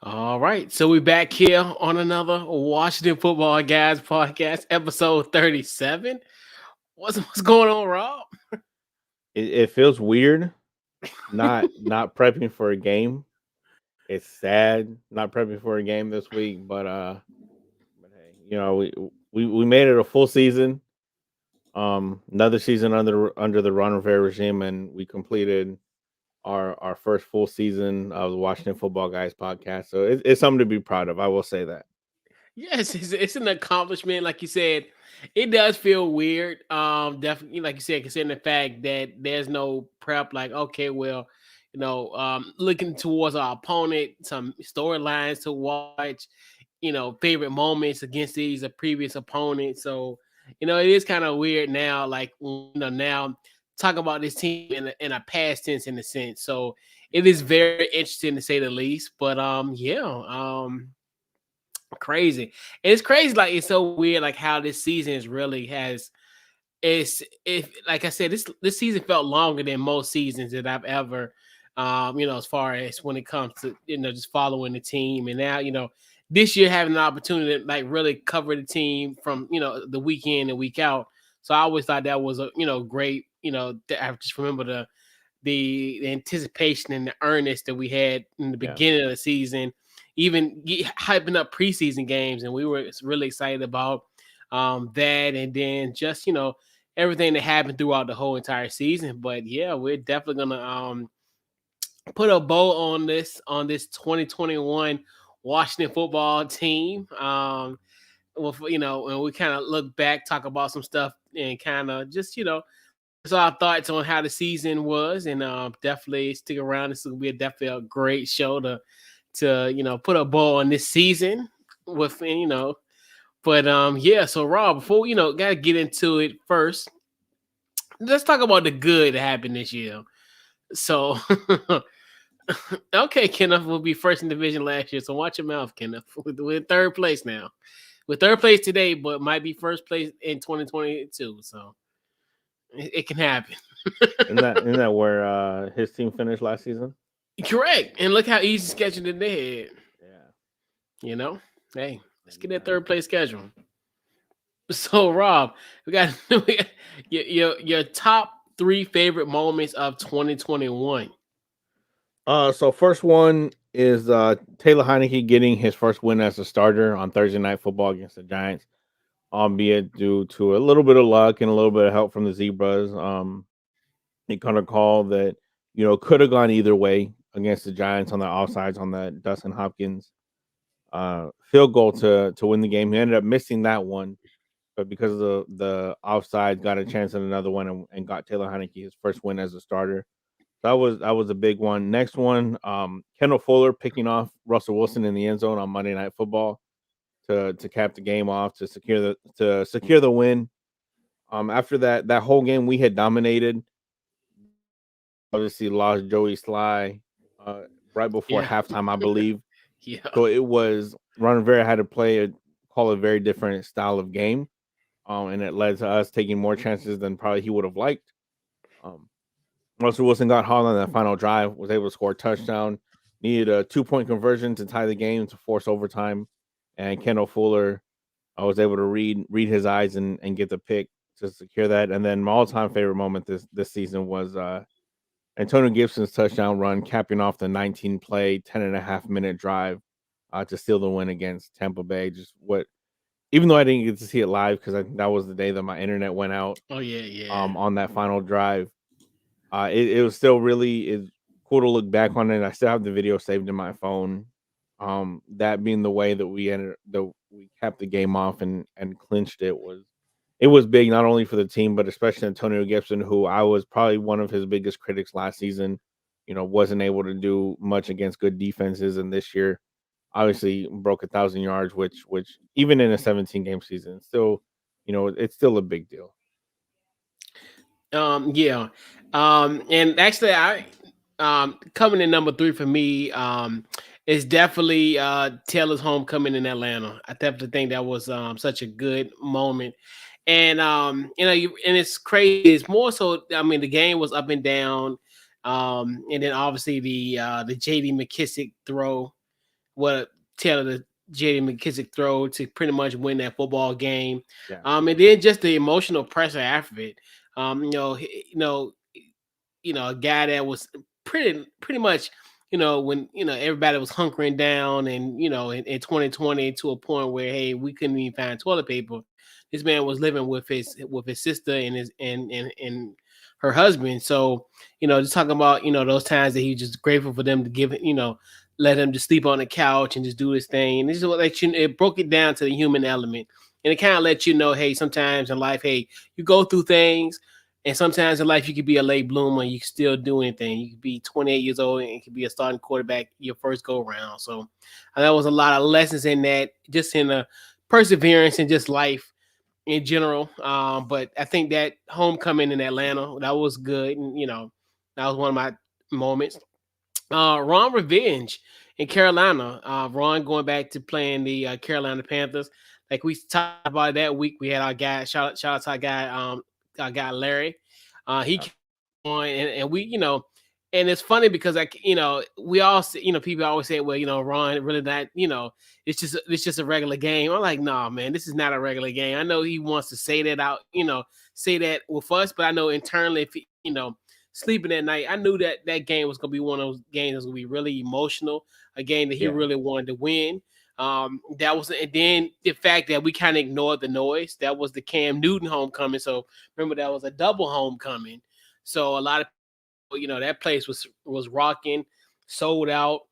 All right, so we're back here on another Washington Football Guys podcast, episode 37. What's going on, Rob? It feels weird not prepping for a game. It's sad not prepping for a game this week, but hey, we made it a full season. Another season under the Ron Rivera regime, and we completed our first full season of the Washington Football Guys podcast. So it's something to be proud of. I will say that. Yes, it's an accomplishment. Like you said, it does feel weird. Definitely, like you said, considering the fact that there's no prep. Like, okay, well, looking towards our opponent, some storylines to watch, favorite moments against these previous opponents. So, it is kind of weird now. Like, now talk about this team in a past tense in a sense. So it is very interesting to say the least. But yeah, crazy. And it's crazy. Like it's so weird. Like how this season is really has. It's if like I said, this season felt longer than most seasons that I've ever. As far as when it comes to just following the team, and now this year having an opportunity to like really cover the team from the week in and week out. So I always thought that was a great. I just remember the anticipation and the earnest that we had in the Yeah. beginning of the season, even hyping up preseason games, and we were really excited about that, and then just everything that happened throughout the whole entire season. But yeah, we're definitely gonna put a bow on this 2021 Washington football team. With and we kind of look back, talk about some stuff, and kind of just so our thoughts on how the season was, and definitely stick around. This will be definitely a great show to put a bow on this season with But yeah, so Rob, before gotta get into it first. Let's talk about the good that happened this year. So okay, Kenneth will be first in division last year. So watch your mouth, Kenneth. We're in third place now. We're third place today, but might be first place in 2022. So it can happen. Isn't that where his team finished last season? Correct. And look how easy scheduling they had. Yeah. You know, hey, let's get that Yeah. third place schedule. So, Rob, we got your top three favorite moments of 2021. So first one is Taylor Heineke getting his first win as a starter on Thursday Night Football against the Giants, albeit due to a little bit of luck and a little bit of help from the Zebras. It kind of call that could have gone either way against the Giants on the offsides on that Dustin Hopkins field goal to win the game. He ended up missing that one, but because of the offside, got a chance at another one and got Taylor Heineke his first win as a starter. That was a big one. Next one, Kendall Fuller picking off Russell Wilson in the end zone on Monday Night Football to cap the game off to secure the win. After that whole game we had dominated. Obviously lost Joey Sly right before Yeah, halftime, I believe. yeah. So it was Ron Rivera had to call a very different style of game, and it led to us taking more chances than probably he would have liked. Um, Russell Wilson got hot on that final drive, was able to score a touchdown, needed a 2-point conversion to tie the game to force overtime, and Kendall Fuller was able to read his eyes and get the pick to secure that. And then my all time favorite moment this season was Antonio Gibson's touchdown run, capping off the 19 play, 10.5 minute drive to steal the win against Tampa Bay. Even though I didn't get to see it live because that was the day that my internet went out Oh yeah, yeah. on that final drive, it was still really cool to look back on it. I still have the video saved in my phone. That being the way that we kept the game off and clinched it was big not only for the team but especially Antonio Gibson, who I was probably one of his biggest critics last season. Wasn't able to do much against good defenses, and this year obviously broke 1,000 yards, which even in a 17 game season, still, it's still a big deal. Yeah. And actually, I coming in number three for me is definitely Taylor's homecoming in Atlanta. I definitely think that was such a good moment. And and it's crazy. It's more so. I mean, the game was up and down, and then obviously the J.D. McKissick throw what Taylor the J.D. McKissick throw to pretty much win that football game. Yeah. And then just the emotional pressure after it. A guy that was pretty much, when everybody was hunkering down, and in 2020 to a point where, hey, we couldn't even find toilet paper. This man was living with his sister and his and her husband. So just talking about those times that he was just grateful for them to give it, let him just sleep on the couch and just do his thing. And this is what it broke it down to the human element, and it kind of let you know, hey, sometimes in life, hey, you go through things, and sometimes in life, you could be a late bloomer and you can still do anything. You could be 28 years old and you could be a starting quarterback your first go round. So there was a lot of lessons in that, just in the perseverance and just life in general. But I think that homecoming in Atlanta, that was good. And, that was one of my moments. Ron Revenge in Carolina. Ron going back to playing the Carolina Panthers. Like we talked about that week, we had our guy. Shout out to our guy Larry. He Yeah. came on, and we, and it's funny because we all people always say, well, Ron really not, it's just a regular game. I'm like, nah, man, this is not a regular game. I know he wants to say that out, say that with us, but I know internally, if sleeping at night, I knew that that game was gonna be one of those games that's gonna be really emotional, a game that he Yeah. really wanted to win. That was, and then the fact that we kind of ignored the noise. That was the Cam Newton homecoming. So remember, that was a double homecoming. So a lot of people, that place was rocking, sold out.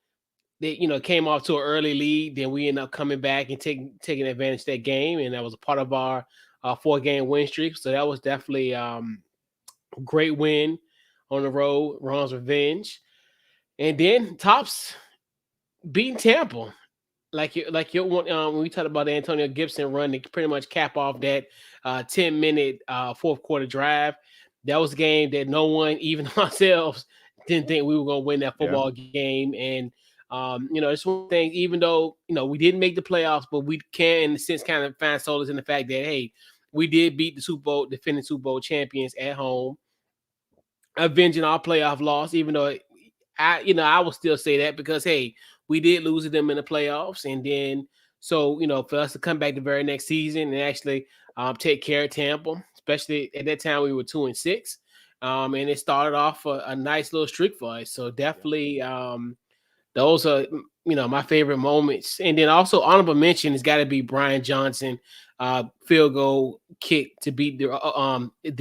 They came off to an early lead. Then we ended up coming back and taking advantage of that game, and that was a part of our 4-game win streak. So that was definitely a great win on the road. Ron's revenge, and then Tops beating Tampa. When we talked about the Antonio Gibson run to pretty much cap off that 10-minute fourth quarter drive. That was a game that no one, even ourselves, didn't think we were going to win that Yeah. football game. And it's one thing. Even though we didn't make the playoffs, but we can, in a sense, kind of find solace in the fact that, hey, we did beat the defending Super Bowl champions at home, avenging our playoff loss. Even though I will still say that because, hey, we did lose to them in the playoffs, and then so for us to come back the very next season and actually take care of Tampa, especially at that time we were 2-6, and it started off a nice little streak for us. So Yeah. definitely, those are my favorite moments. And then also honorable mention has got to be Brian Johnson field goal kick to beat the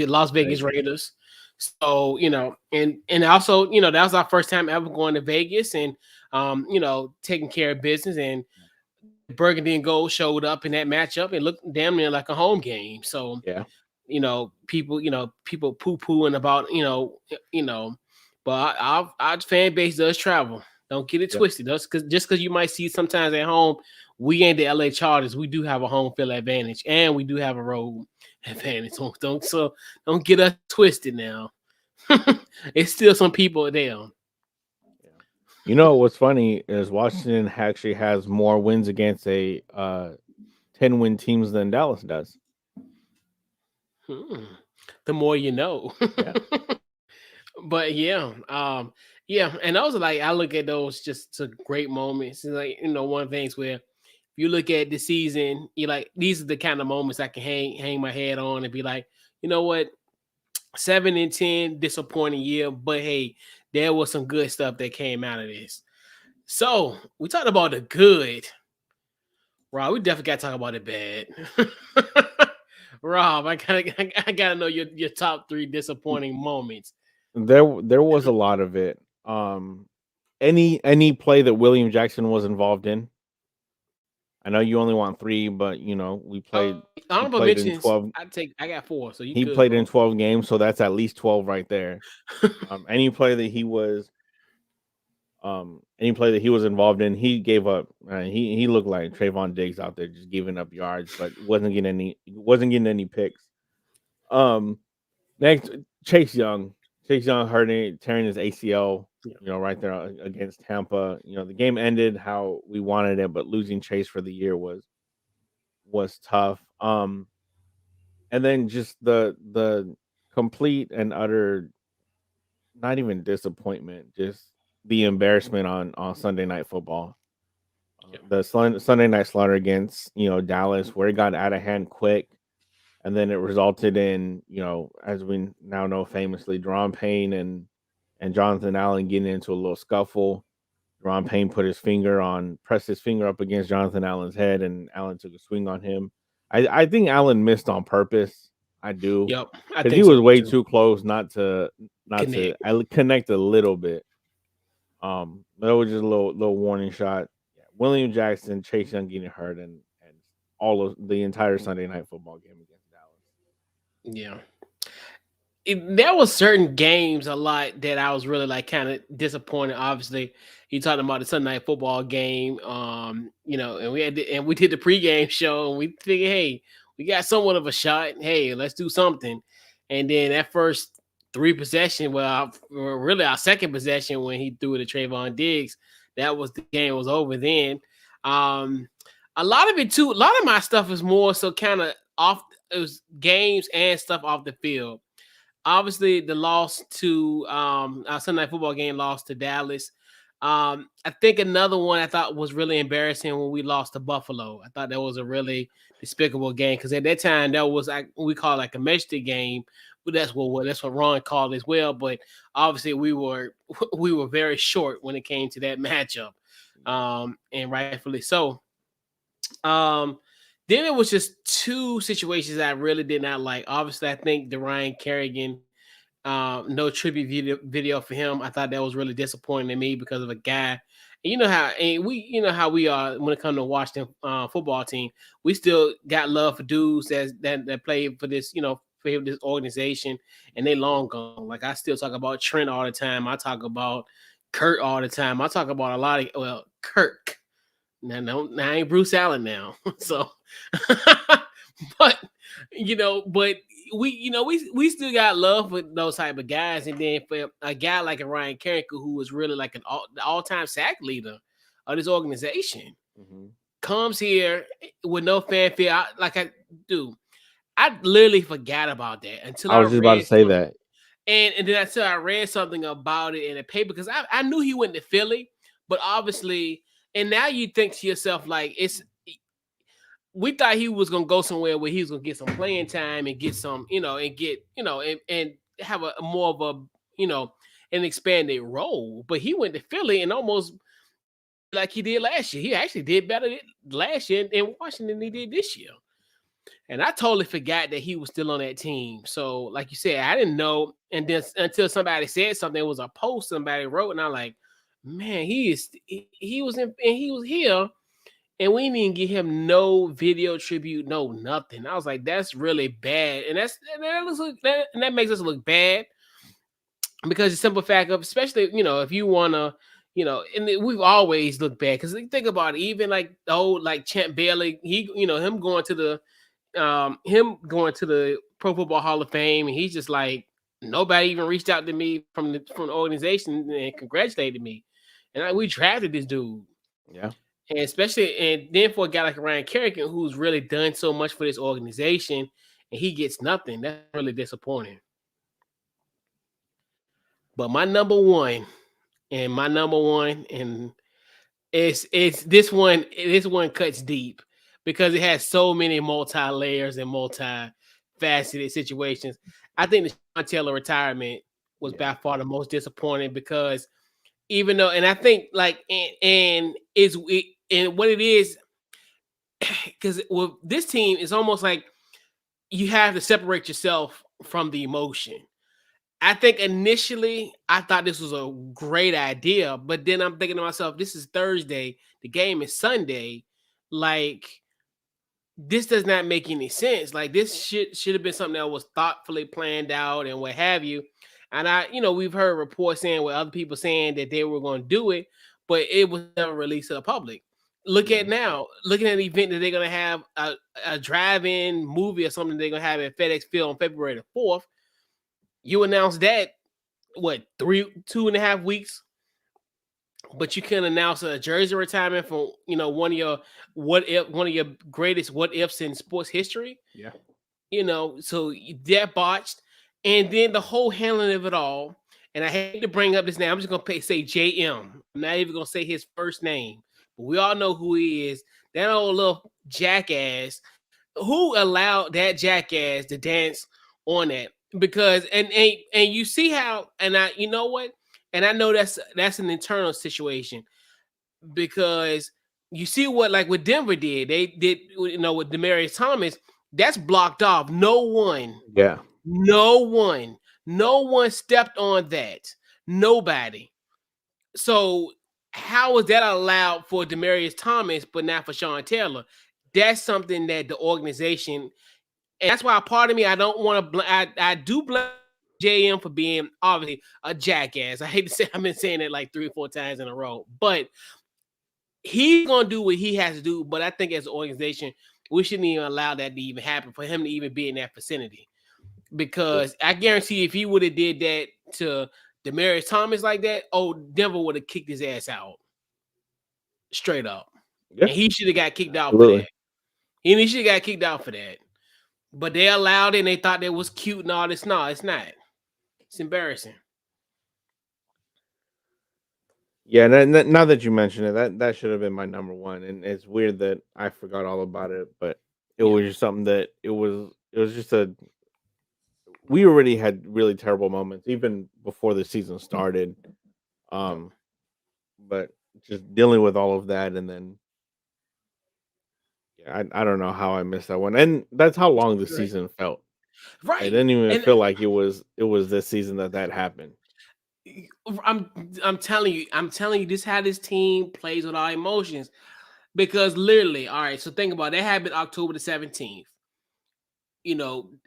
Las Vegas Vegas. Raiders. So and also that was our first time ever going to Vegas, and taking care of business, and Burgundy and Gold showed up in that matchup. It looked damn near like a home game. So Yeah. people poo pooing about but our fan base does travel. Don't get it Yep. twisted. That's just because you might see sometimes at home, we ain't the LA Chargers. We do have a home field advantage, and we do have a road advantage. Don't get us twisted now. It's still some people there. Yeah. You know what's funny is Washington actually has more wins against a 10-win teams than Dallas does. Hmm. The more you know. Yeah. But yeah, and those are like, I look at those just to great moments. And like one of the things where you look at the season, you like, these are the kind of moments I can hang my head on and be like, you know what, 7-10, disappointing year, but hey, there was some good stuff that came out of this. So we talked about the good. Rob, we definitely got to talk about the bad. Rob, I gotta know your top 3 disappointing moments. There was a lot of it. Any play that William Jackson was involved in. I know you only want 3, but we played. He Honorable played in mentions. 12. I got 4, so you He good, played in bro. 12 games, so that's at least 12 right there. Any play that he was involved in, he gave up. He looked like Trayvon Diggs out there just giving up yards, but wasn't getting any picks. Um, Next, Chase Young. Chase Young tearing his ACL. Yeah. Right there against Tampa. The game ended how we wanted it, but losing Chase for the year was tough. And then just the complete and utter, not even disappointment, just the embarrassment on Sunday Night Football. Yep. The Sunday night slaughter against Dallas, where it got out of hand quick, and then it resulted in as we now know famously, Deron Payne and Jonathan Allen getting into a little scuffle. Deron Payne pressed his finger up against Jonathan Allen's head, and Allen took a swing on him. I think Allen missed on purpose. I do, Yep. I because he think was so way too. too close not to Connect. connect a little bit. That was just a little warning shot. Yeah, William Jackson, Chase Young getting hurt, and all of the entire Sunday night football game against Dallas. Yeah. There was certain games a lot that I was really like kind of disappointed. Obviously, you talking about the Sunday night football game, and we did the pregame show, and we figured, hey, we got somewhat of a shot. Hey, let's do something. And then that first three possession, well, really our second possession when he threw it to Trayvon Diggs, that was the game was over. Then, um, a lot of it too. A lot of my stuff is more so kind of off. It was games and stuff off the field. Obviously, the loss to our Sunday night football game lost to Dallas. I think another one I thought was really embarrassing when we lost to Buffalo. I thought that was a really despicable game because at that time that was like we call it like a Michigan game, but that's what Ron called as well. But obviously we were we were very short when it came to that matchup, and rightfully so. Um, then it was just two situations I really did not like. Obviously, I think the Ryan Kerrigan no tribute video for him. I thought that was really disappointing to me because of a guy. And you know how we are when it comes to Washington football team. We still got love for dudes that play for this, for this organization, and they long gone. Like I still talk about Trent all the time. I talk about Kurt all the time. I talk about a lot of Kirk. Now, no, now I ain't Bruce Allen now. So, but but we still got love for those type of guys, and then for a guy like a Ryan Kerrigan, who was really like the all-time sack leader of this organization, Hmm. comes here with no fanfare. Like I do, I literally forgot about that until I I was just about to read say some, that. and then until I read something about it in a paper because I knew he went to Philly, but obviously, and now you think to yourself like we thought he was gonna go somewhere where he was gonna get some playing time and get some, and get, and have a more of a, an expanded role. But he went to Philly and almost did like he did last year. He actually did better last year in Washington than he did this year. And I totally forgot that he was still on that team. So, like you said, I didn't know. And then until somebody said something, it was a post somebody wrote, and I'm like, man, he was in and he was here and we didn't even give him no video tribute, no nothing. I was like, that's really bad, and that makes us look bad because the simple fact of, especially if you wanna, we've always looked bad because think about it, even like the old like Champ Bailey, he him going to the Pro Football Hall of Fame, and he's just like nobody even reached out to me from the organization and congratulated me, and we drafted this dude. Yeah. And especially, and then for a guy like Ryan Kerrigan, who's really done so much for this organization, and he gets nothing, that's really disappointing. But my number one, and it's this one cuts deep because it has so many multi layers and multi faceted situations. I think the Sean Taylor retirement was Yeah. by far the most disappointing because even though, and I think like, and what it is, because with this team, it's almost like you have to separate yourself from the emotion. I think initially I thought this was a great idea, but then I'm thinking to myself, this is Thursday, the game is Sunday. Like, this does not make any sense. Like, this should have been something that was thoughtfully planned out and what have you. And we've heard reports saying with other people saying that they were going to do it, but it was never released to the public. Look Yeah. at now, looking at the event that they're going to have a drive-in movie or something they're going to have at FedEx Field on February the 4th. You announced that what 2.5 weeks, but you can announce a jersey retirement from one of your one of your greatest what ifs in sports history. Yeah. So that botched, and then the whole handling of it all. And I hate to bring up this name. I'm just gonna say JM. I'm not even gonna say his first name, but we all know who he is. That old little jackass who allowed that jackass to dance on that because and you see how and I you know what and I know that's an internal situation because you see what like what Denver did they did with Demaryius Thomas that's blocked off Yeah. no one no one stepped on that nobody so how is that allowed for Demaryius Thomas but not for Sean Taylor that's something that the organization and that's why part of me I don't want to. I do blame JM for being obviously a jackass. I hate to say I've been saying it like 3 or 4 times in a row, but he's gonna do what he has to do. But I think as an organization, we shouldn't even allow that to even happen for him to even be in that vicinity. Because I guarantee if he would have did that to Demaryius Thomas like that, oh Denver would have kicked his ass out straight up, Yeah. and he should have got kicked out for Absolutely. that. He should have got kicked out for that. But they allowed it and they thought that was cute and all this. No, it's not. It's embarrassing. Yeah, now that you mention it, that should have been my number one, and it's weird that I forgot all about it. But it Yeah. was just something that it was just a we already had really terrible moments even before the season started. Um, but just dealing with all of that, and then yeah, I don't know how I missed that one, and that's how long the Right. season felt. It Right. didn't even And feel like it was this season that happened. I'm I'm telling you, this how this team plays with our emotions. Because literally, all right, so think about it. That happened October the 17th.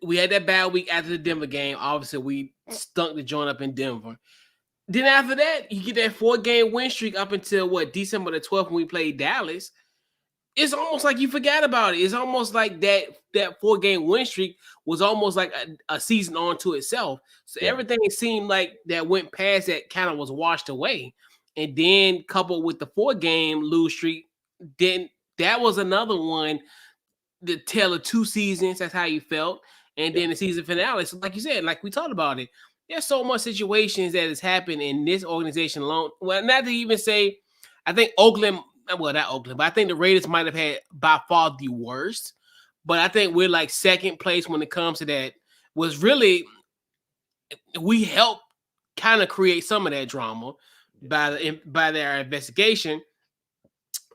We had that bad week after the Denver game. Obviously, we stunk the joint up in Denver. Then after that, you get that 4-game win streak up until what December the 12th when we played Dallas. It's almost like you forgot about it. It's almost like that 4-game win streak was almost like a season onto itself. So Yeah, everything seemed like that went past that kind of was washed away. And then coupled with the 4-game lose streak, then that was another one, the tale of 2 seasons. That's how you felt. And yeah, then the season finale. So like you said, like we talked about it, there's so much situations that has happened in this organization alone. Well, not to even say, I think Oakland, well, not Oakland, but I think the Raiders might have had by far the worst. But I think we're like second place when it comes to that. Was really we helped kind of create some of that drama yeah, by their investigation.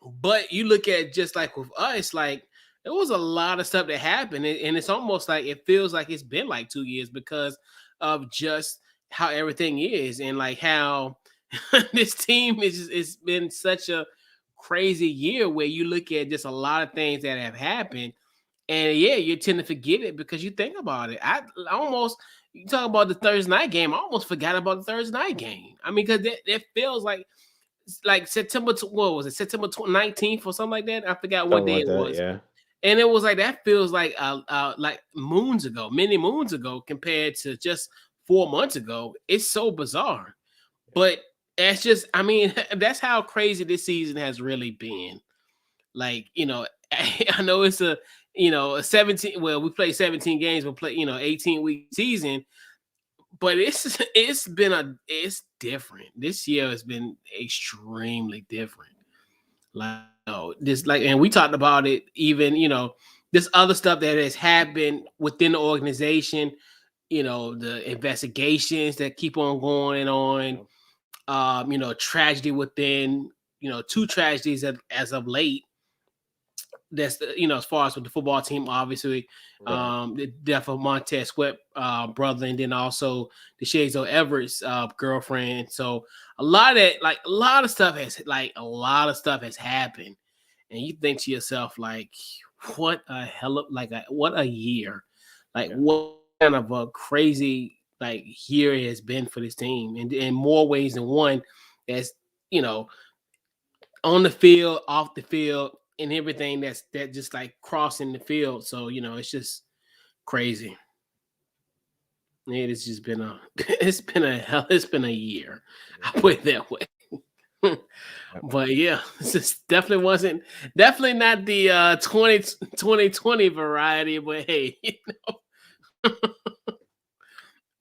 But you look at just like with us, like there was a lot of stuff that happened, and it's almost like it feels like it's been like 2 years because of just how everything is, and like how this team is. It's been such a crazy year where you look at just a lot of things that have happened, and yeah, you tend to forget it because you think about it. I almost you talk about the Thursday night game. I almost forgot about the Thursday night game. I mean, because it feels like September, what was it, September 19th or something like that? I forgot what something day like it that. was. Yeah, And it was like that feels like moons ago, many moons ago, compared to just 4 months ago. It's so bizarre. But that's just, I mean, that's how crazy this season has really been. Like, I know it's a 17, well, we play 17 games, we'll play, 18-week season, but it's different. This year has been extremely different. Like, this like, and we talked about it. Even this other stuff that has happened within the organization. The investigations that keep on going on. yeah, Tragedy within. Two tragedies as of late that's as far as with the football team, obviously, right. the death of Montez Sweat brother, and then also the Shazo Everett's girlfriend. So a lot of stuff has happened, and you think to yourself like, what a hell of what a year, like Yeah, what kind of a crazy like year it has been for this team, and in more ways than one. That's you know on the field, off the field, and everything that just like crossing the field. So it's just crazy. It has just been a it's been a year. yeah, I put it that way. yeah. But yeah, this definitely not the 2020 variety. But hey,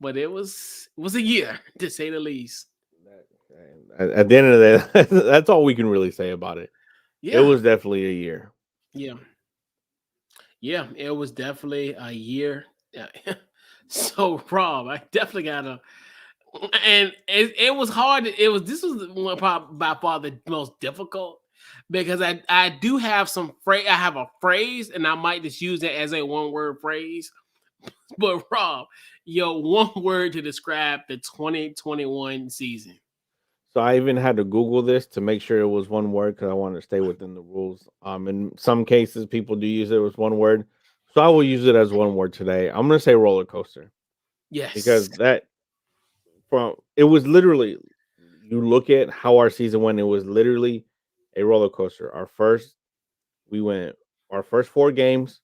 but it was a year to say the least. At the end of the day, that's all we can really say about it. It Yeah, was definitely a year. yeah, yeah. It was definitely a year. Yeah. So Rob, I definitely gotta. And it was hard. It was this was one probably by far the most difficult because I do have some phrase. I have a phrase, and I might just use it as a one word phrase. But Rob, yo, one word to describe the 2021 season. So I even had to Google this to make sure it was one word because I wanted to stay within the rules. In some cases, people do use it as one word, so I will use it as one word today. I'm gonna say roller coaster because Yes. that from it was literally you look at how our season went. It was literally a roller coaster. We went our first 4 games,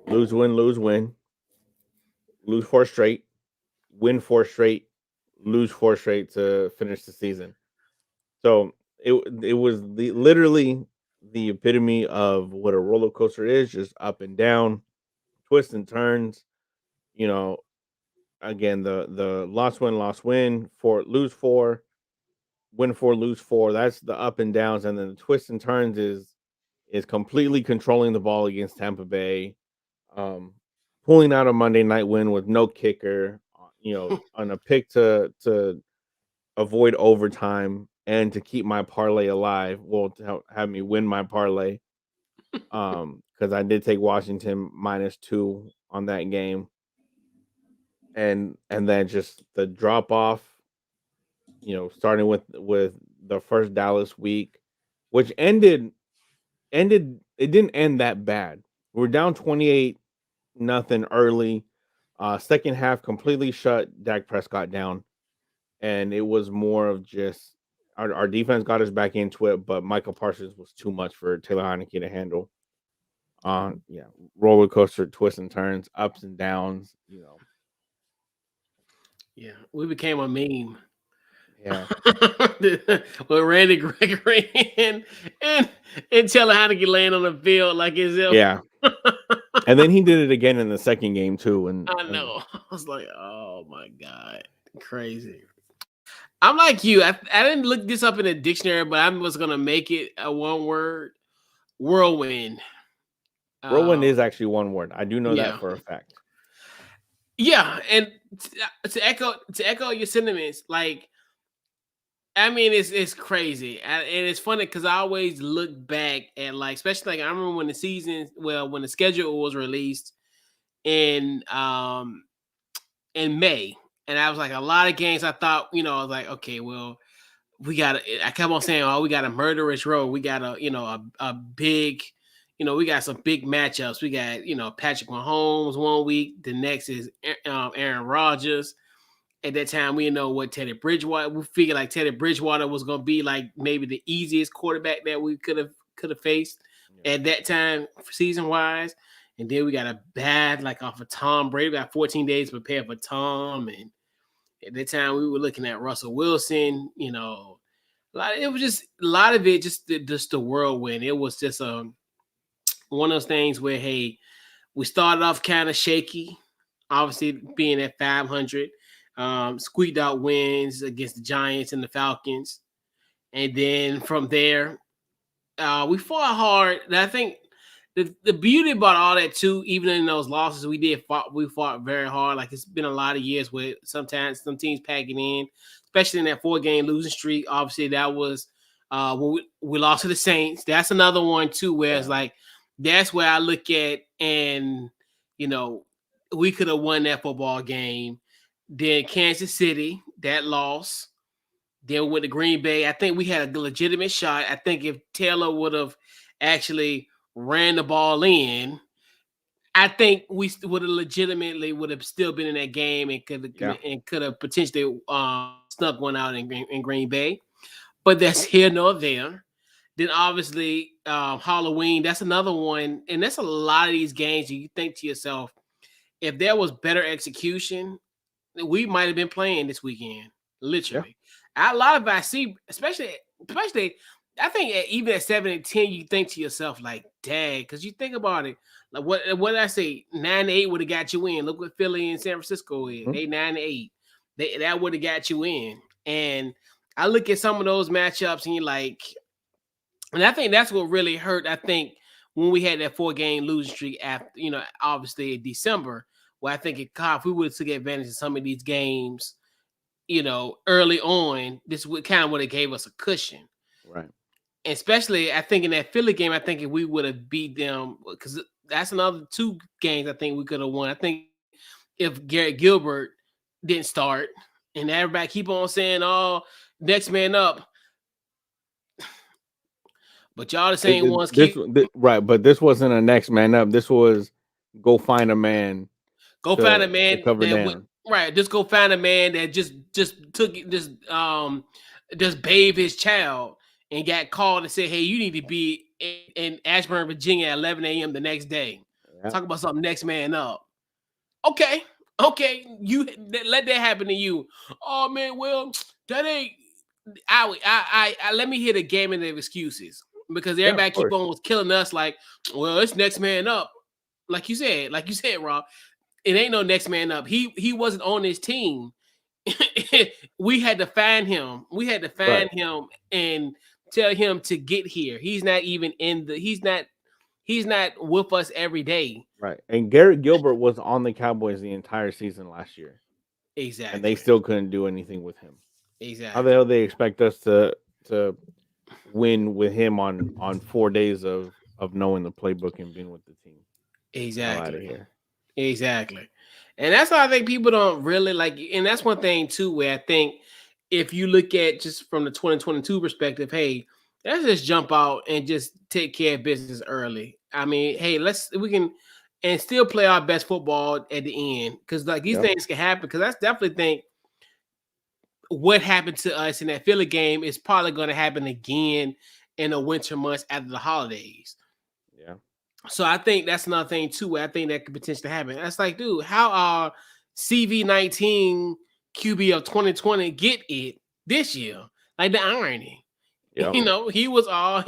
lose win, lose 4 straight, win 4 straight, lose 4 straight to finish the season. So it was literally the epitome of what a roller coaster is, just up and down, twists and turns. You know, again, the loss win, four lose four, win four, lose four. That's the up and downs, and then the twists and turns is completely controlling the ball against Tampa Bay, um, pulling out a Monday night win with no kicker. On a pick to avoid overtime and to keep my parlay alive. Well, to have me win my parlay. Because I did take Washington -2 on that game, and then just the drop off. Starting with the first Dallas week, which ended. It didn't end that bad. We're down 28-0 early. Second half completely shut Dak Prescott down, and it was more of just our defense got us back into it, but Michael Parsons was too much for Taylor Heineke to handle. Yeah, roller coaster twists and turns, ups and downs. Yeah, we became a meme. Yeah, With Randy Gregory and and telling how to get laying on the field like as if yeah, and then he did it again in the second game too, I and know. I was like, oh my God. Crazy. I'm like you. I didn't look this up in a dictionary, but I was gonna make it a one word whirlwind. whirlwind Um, is actually one word. I do know that yeah. for a fact. Yeah. And to echo your sentiments, like I mean, it's crazy, and it's funny because I always look back at like, especially like I remember when the season, well, when the schedule was released in in May, and I was like a lot of games. I thought, I was like, okay, well, we got. I kept on saying, oh, we got a murderous road. We got a big, we got some big matchups. We got Patrick Mahomes one week. The next is Aaron Rodgers. At that time, we didn't know what Teddy Bridgewater. We figured like Teddy Bridgewater was gonna be like maybe the easiest quarterback that we could have faced Yeah, at that time, season wise. And then we got a bad like off of Tom Brady. We got 14 days to prepare for Tom, and at that time we were looking at Russell Wilson. It was just a lot of it, just the whirlwind. It was just one of those things where hey, we started off kind of shaky, obviously being at 500, squeaked out wins against the Giants and the Falcons, and then from there, we fought hard. And I think the beauty about all that too, even in those losses, we fought very hard. Like it's been a lot of years where sometimes some teams packing in, especially in that 4 game losing streak. Obviously, that was when we lost to the Saints. That's another one too, where it's yeah, like that's where I look at and you know we could have won that football game. Then Kansas City, that loss. Then with the Green Bay, I think we had a legitimate shot. I think if Taylor would have actually ran the ball in, I think we would have legitimately would have still been in that game yeah. and could have potentially snuck one out in Green Bay. But that's here nor there. Then obviously Halloween, that's another one, and that's a lot of these games. You think to yourself, if there was better execution, we might have been playing this weekend. Yeah. Literally, a lot of I see, especially, I think even at 7-10, you think to yourself like, "Dang," because you think about it. Like what did I say? 9-8 would have got you in. Look what Philly and San Francisco is. Mhm. They 9-8. That would have got you in. And I look at some of those matchups and you're like, and I think that's what really hurt. I think when we had that 4-game losing streak after, obviously in December, where I think if we would have took advantage of some of these games, early on, this would kind of would have gave us a cushion. Right. Especially, I think in that Philly game, I think if we would have beat them, because that's another 2 games I think we could have won. I think if Garrett Gilbert didn't start, and everybody keep on saying, "Oh, next man up," but y'all the same ones Right, but this wasn't a next man up. This was go find a man go find a to man cover that would down. right. Just go find a man that just took it, just bathed his child and got called and said, "Hey, you need to be in Ashburn, Virginia at 11 a.m. the next day." Yeah. Talk about something next man up. Okay, you let that happen to you. Oh man, well that ain't. I let me hear the gaming of excuses because Yeah, everybody of keep course. on killing us like, well, it's next man up. Like you said, Rob, it ain't no next man up. He wasn't on this team. We had to find him. We had to find Right. him and tell him to get here. He's not even he's not with us every day. Right. And Garrett Gilbert was on the Cowboys the entire season last year, and they Exactly. still couldn't do anything with him. How the Exactly. hell they expect us to win with him on 4 days of knowing the playbook and being with the team? Get the hell out of Exactly. here. Exactly. And that's why I think people don't really like, and that's one thing too, where I think if you look at just from the 2022 perspective, hey, let's just jump out and just take care of business early. I mean, hey, we can and still play our best football at the end. Cause like these Yep. things can happen. Cause that's definitely think what happened to us in that Philly game is probably going to happen again in the winter months after the holidays. Yeah. So I think that's another thing too. Where I think that could potentially happen. That's like, dude, how are CV19 QB of 2020 get it this year? Like the irony, Yep. he was all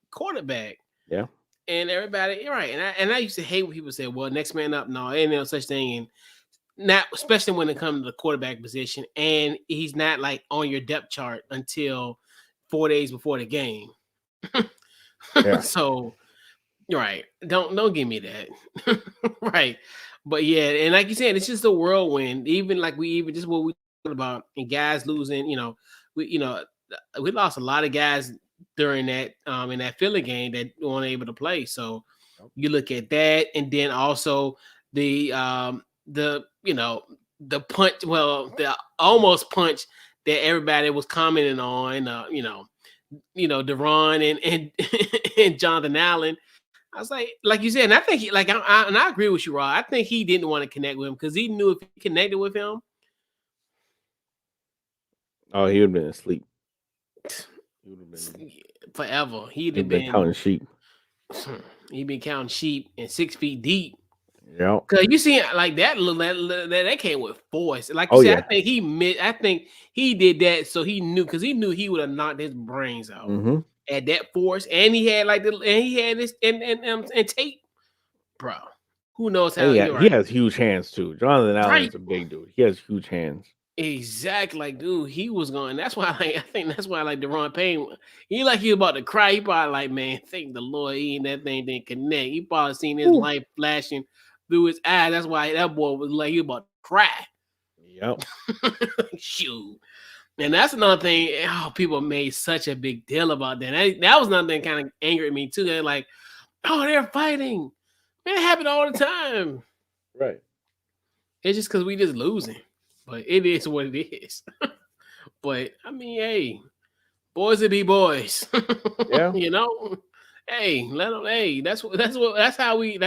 quarterback, Yeah. and everybody right. And I used to hate when people say, "Well, next man up." No, ain't no such thing. And not especially when it comes to the quarterback position, and he's not like on your depth chart until 4 days before the game. Yeah. So right. Don't give me that. Right. But yeah, and like you said, it's just a whirlwind. Even like we even just what we talking about and guys losing, we lost a lot of guys during that in that Philly game that weren't able to play. So Yep. you look at that and then also the punch, well, the almost punch that everybody was commenting on, Deron and and Jonathan Allen. I was like you said, and I think and I agree with you, Rod. I think he didn't want to connect with him because he knew if he connected with him, Oh, he would have been asleep. He would have been. forever he'd have He'd been been counting sheep. he'd been counting sheep and 6 feet deep. Yep. Cause you see, like that came with force. Like you Oh said, yeah. I think he did that so he knew because he knew he would have knocked his brains out Mm-hmm. at that force, and he had this and tape, bro. Who knows And how? yeah, You're he right. has huge hands too. Jonathan Right. Allen's a big dude. He has huge hands. Exactly, like dude, he was going. That's why I think that's why I like Deron Payne. He about to cry. He probably like, man, thank the Lord, he ain't that thing didn't connect. He probably seen his Woo. life flashing through his eyes. That's why that boy was like he about to cry. Yep. Shoot, and that's another thing. Oh, people made such a big deal about that. That was another thing kind of angered me too. They're like, oh, they're fighting. Man, it happen all the time. Right. It's just because we just losing, but it is what it is. But I mean, hey. Boys will be boys, Yeah. you know. Hey, let them. Hey, that's how we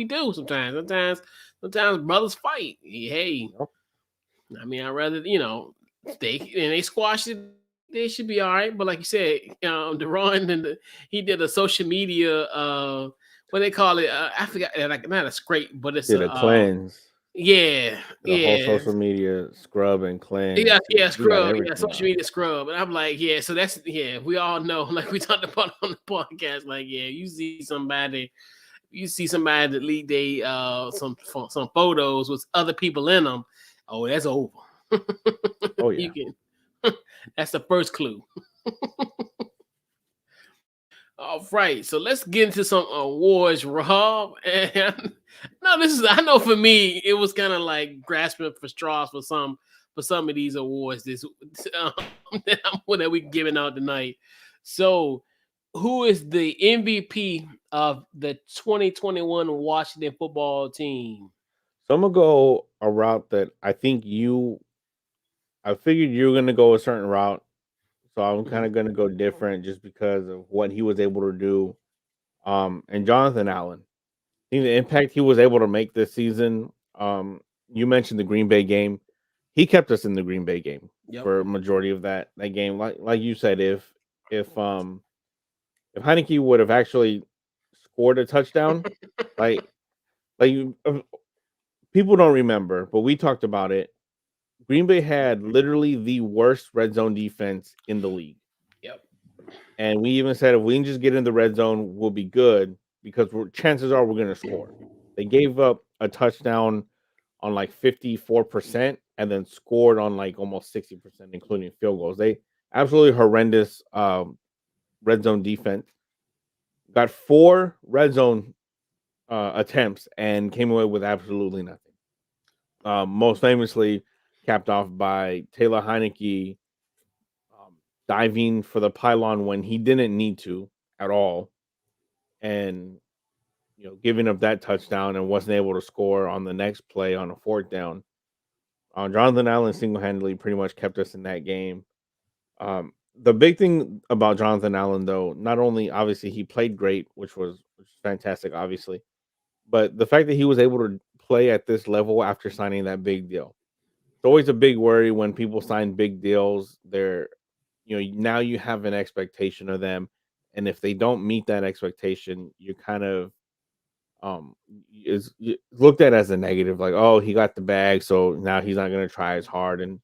do sometimes. Sometimes brothers fight. Hey, Yep. I mean, I rather they squash it. They should be all right. But like you said, Deron he did a social media what they call it. I forgot like not a scrape, but it's Did a cleanse. yeah, Did a whole yeah. social media scrub and Yeah, cleanse. yeah, He got scrub. Yeah, everything social out. media scrub. And I'm like, yeah, so that's we all know, like we talked about on the podcast, like, yeah, you see somebody that leak they some photos with other people in them. Oh, that's over. Oh You yeah. can That's the first clue. All right, so let's get into some awards, Rob. And no, this is I know for me it was kind of like grasping for straws for some of these awards um, that we giving out tonight. So, who is the MVP of the 2021 Washington football team? So I'm gonna go a route that I think you. I figured you were gonna go a certain route, so I'm kind Mhm. of gonna go different just because of what he was able to do. And Jonathan Allen, I think the impact he was able to make this season. You mentioned the Green Bay game. He kept us in the Green Bay game Yep. for a majority of that game. Like you said, if if Heineke would have actually scored a touchdown, like people don't remember, but we talked about it. Green Bay had literally the worst red zone defense in the league. Yep. And we even said if we can just get in the red zone, we'll be good because chances are we're going to score. They gave up a touchdown on like 54% and then scored on like almost 60%, including field goals. They absolutely horrendous red zone defense. Got four red zone attempts and came away with absolutely nothing. Most famously, capped off by Taylor Heineke um, diving for the pylon when he didn't need to at all, and giving up that touchdown and wasn't able to score on the next play on a fourth down. Jonathan Allen single handedly pretty much kept us in that game. The big thing about Jonathan Allen, though, not only obviously he played great, which was fantastic, obviously, but the fact that he was able to play at this level after signing that big deal. It's always a big worry when people sign big deals. Now you have an expectation of them, and if they don't meet that expectation, you kind of um is looked at as a negative, like, oh, he got the bag, so now he's not going to try as hard. And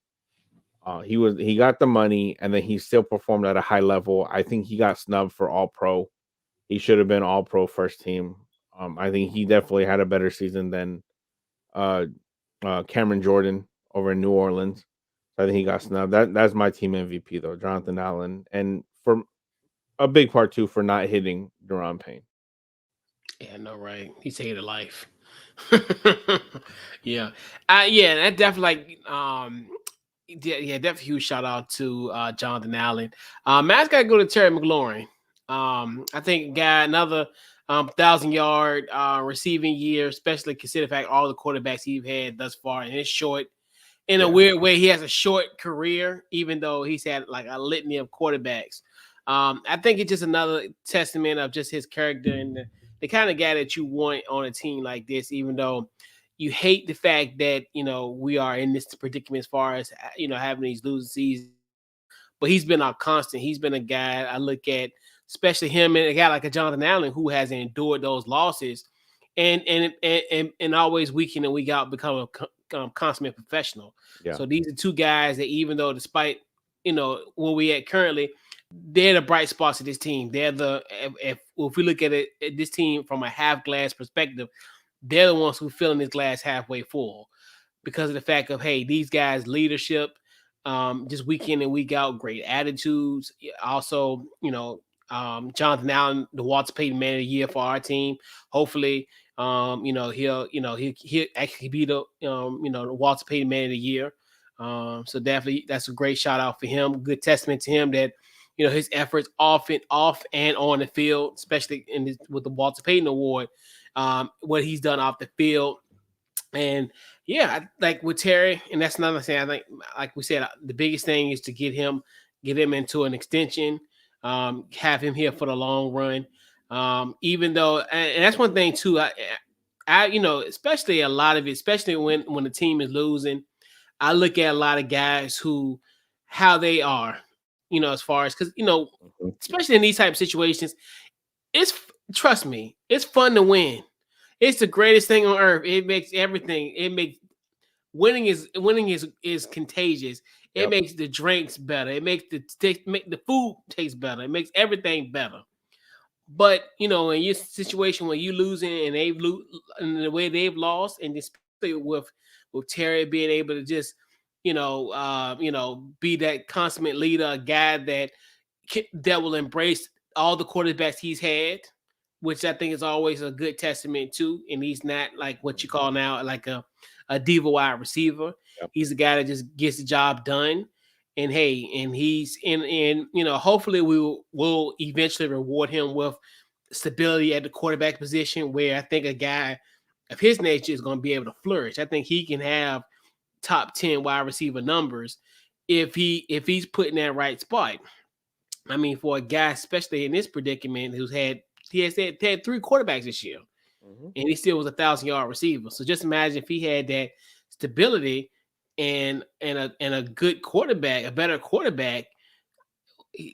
he got the money, and then he still performed at a high level. I think he got snubbed for all pro. He should have been all pro first team. I think he definitely had a better season than uh Cameron Jordan over in New Orleans. So I think he got snubbed. That's my team MVP though, Jonathan Allen, and for a big part too for not hitting Duran Payne. Yeah, no, right. He saved a life. Yeah, yeah, that definitely yeah, definitely huge shout out to Jonathan Allen. Matt's got to go to Terry McLaurin. I think got another 1,000 yard receiving year, especially consider the fact all the quarterbacks he's had thus far in his short. In a Yeah. weird way, he has a short career, even though he's had like a litany of quarterbacks. I think it's just another testament of just his character and the kind of guy that you want on a team like this, even though you hate the fact that we are in this predicament as far as having these losing seasons. But he's been our constant. He's been a guy I look at, especially him and a guy like a Jonathan Allen who has endured those losses, and always week in and week out become a consummate professional. Yeah. So these are two guys that even though despite where we at currently, they're the bright spots of this team. They're the if we look at this team from a half glass perspective, they're the ones who filling this glass halfway full because of the fact of hey, these guys' leadership, just week in and week out, great attitudes. Also, Jonathan Allen, the Walter Payton Man of the Year for our team. Hopefully, he'll actually be the Walter Payton Man of the Year. So definitely, that's a great shout out for him. Good testament to him that his efforts off and on the field, especially with the Walter Payton Award, what he's done off the field. And yeah, like with Terry, and that's another thing. I think, like we said, the biggest thing is to get him into an extension, have him here for the long run. Even though, and that's one thing too. Especially a lot of it, especially when the team is losing, I look at a lot of guys who how they are, as far as because Mhm. especially in these type of situations, it's trust me, it's fun to win. It's the greatest thing on earth. It makes everything. It makes winning is contagious. It Yep. makes the drinks better. It makes make the food taste better. It makes everything better. But in your situation when you losing and they've in the way they've lost, and especially with Terry being able to just be that consummate leader, a guy that will embrace all the quarterbacks he's had, which I think is always a good testament to. And he's not like what you call now like a diva wide receiver. Yep. He's a guy that just gets the job done. And hey, and he's in hopefully will eventually reward him with stability at the quarterback position, where I think a guy of his nature is going to be able to flourish. I think he can have top 10 wide receiver numbers if he's put in that right spot. I mean, for a guy, especially in this predicament, he had 3 quarterbacks this year, Mhm. and he still was 1,000-yard receiver. So just imagine if he had that stability and a good quarterback, a better quarterback.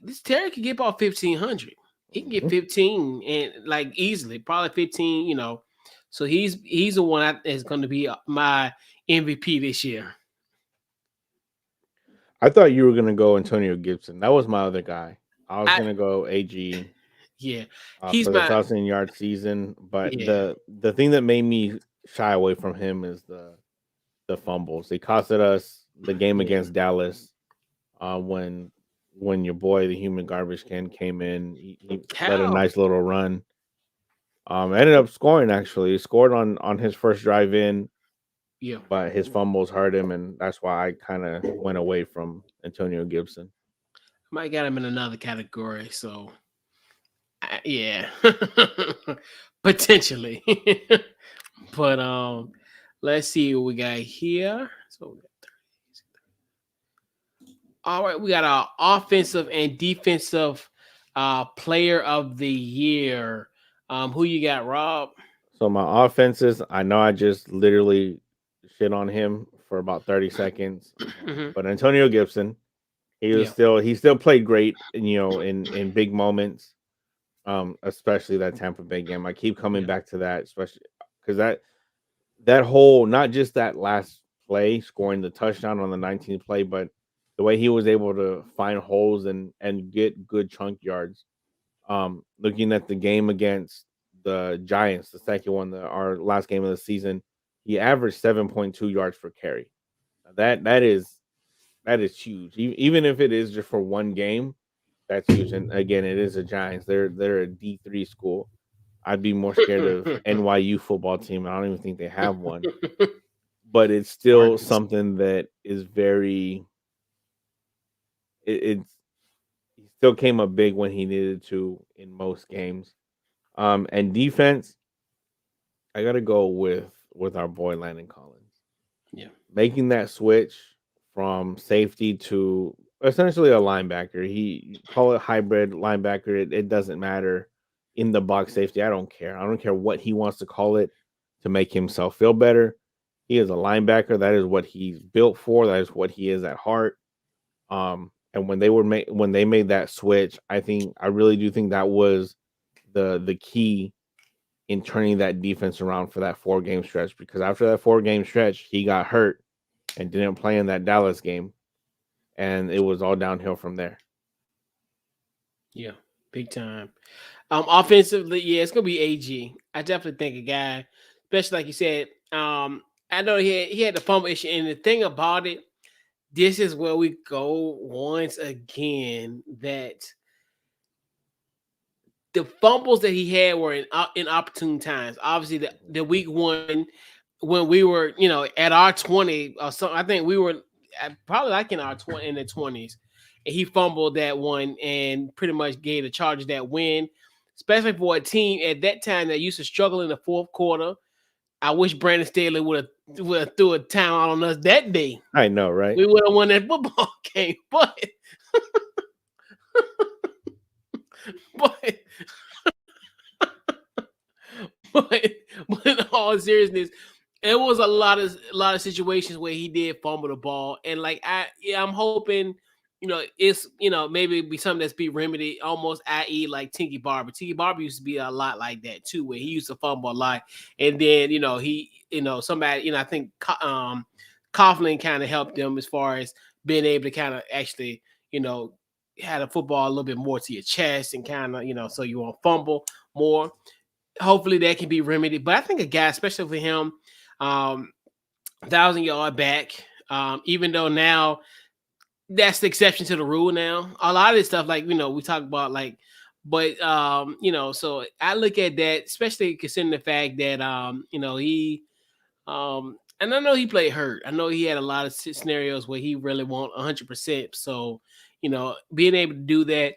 This Terry could get about 1,500. He can get Mhm. 15 and like easily, probably 15. So he's the one that is going to be my MVP this year. I thought you were gonna go Antonio Gibson. That was my other guy. I was I gonna go AG Yeah, he's for the my 1,000 yard season, but yeah the thing that made me shy away from him is the fumbles. They costed us the game yeah. against Dallas. When your boy, the human garbage can, came in, he led a How nice little run. Ended up scoring actually. He scored on his first drive in, yeah. but his fumbles hurt him, and that's why I kind of went away from Antonio Gibson. Might got him in another category. So yeah, potentially. But let's see what we got here. So we got all right, we got our offensive and defensive player of the year. Who you got, Rob? So my offenses, I know I just literally shit on him for about 30 seconds, Hmm. but Antonio Gibson, Yeah, he still played great, in big moments, especially that Tampa Bay game. I keep coming yeah, back to that, especially because that whole, not just that last play, scoring the touchdown on the 19th play, but the way he was able to find holes and get good chunk yards. Looking at the game against the Giants, the second one, our last game of the season, he averaged 7.2 yards per carry. Now that is huge. Even if it is just for one game, that's huge. And again, it is a Giants. They're a D3 school. I'd be more scared of NYU football team. I don't even think they have one. But it's still Arkansas. something that is very. It's he still came up big when he needed to in most games. And defense, I gotta go with our boy Landon Collins. Yeah, Making that switch from safety to essentially a linebacker. He call it hybrid linebacker. It doesn't matter in the box safety. I don't care. I don't care what he wants to call it to make himself feel better. He is a linebacker. That is what he's built for. That is what he is at heart. And when they made that switch, I really do think that was the key in turning that defense around for that 4 game stretch, because after that 4 game stretch, he got hurt and didn't play in that Dallas game, and it was all downhill from there. yeah, big time. Offensively, yeah, it's gonna be AG. I definitely think a guy, especially like you said. I know he had the fumble issue, and the thing about it, this is where we go once again that the fumbles that he had were in opportune times. Obviously, the week one when we were at our 20 or something, I think we were probably like in the 20s, and he fumbled that one and pretty much gave the Chargers that win, especially for a team at that time that used to struggle in the fourth quarter. I wish Brandon Staley would have threw a timeout on us that day. I know, right? We would have won that football game, but but but in all seriousness, it was a lot of situations where he did fumble the ball, and like I'm hoping, it's maybe it'd be something that's be remedied, almost i.e. like Tinky Barber. Tinky Barber used to be a lot like that too, where he used to fumble a lot, and then he somebody I think Coughlin kind of helped him as far as being able to kind of actually had a football a little bit more to your chest and kind of so you won't fumble more. Hopefully that can be remedied. But I think a guy, especially for him, 1,000-yard back, Even though now that's the exception to the rule now. A lot of this stuff, like we talk about but so I look at that, especially considering the fact that and I know he played hurt. I know he had a lot of scenarios where he really won't 100%. So, being able to do that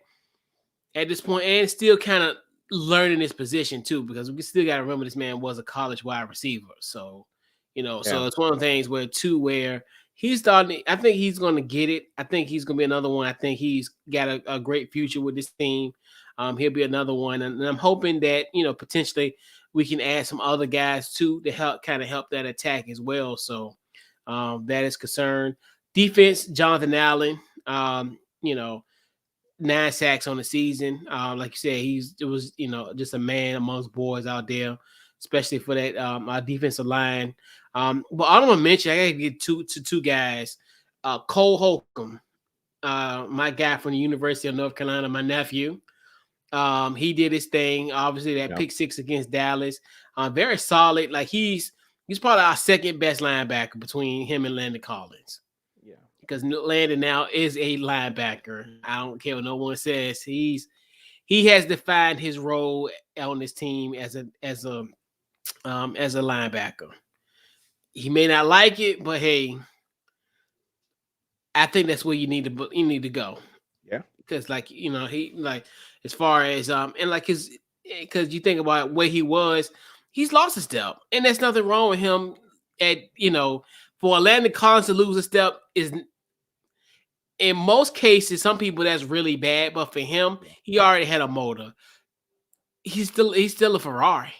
at this point and still kind of learning his position too, because we still got to remember this man was a college wide receiver. So, Yeah. so it's one of the things where he's starting. I think he's going to get it. I think he's going to be another one. I think he's got a great future with this team. He'll be another one, and I'm hoping that potentially we can add some other guys too to help that attack as well. So that is concerned. Defense, Jonathan Allen. 9 sacks on the season. Like you said, it was just a man amongst boys out there, especially for that our defensive line. But I don't want to mention, I gotta get two guys. Cole Holcomb, my guy from the University of North Carolina, my nephew. He did his thing. Obviously, that Yeah. pick six against Dallas. Very solid. Like he's probably our second best linebacker between him and Landon Collins. Yeah. Because Landon now is a linebacker. I don't care what no one says. He has defined his role on this team as a linebacker. He may not like it, but hey, I think that's where you need to go. Yeah. Because he as far as and like his because you think about where he was, he's lost a step, and there's nothing wrong with him. For Landon Collins to lose a step is in most cases, some people that's really bad, but for him, he already had a motor. He's still a Ferrari.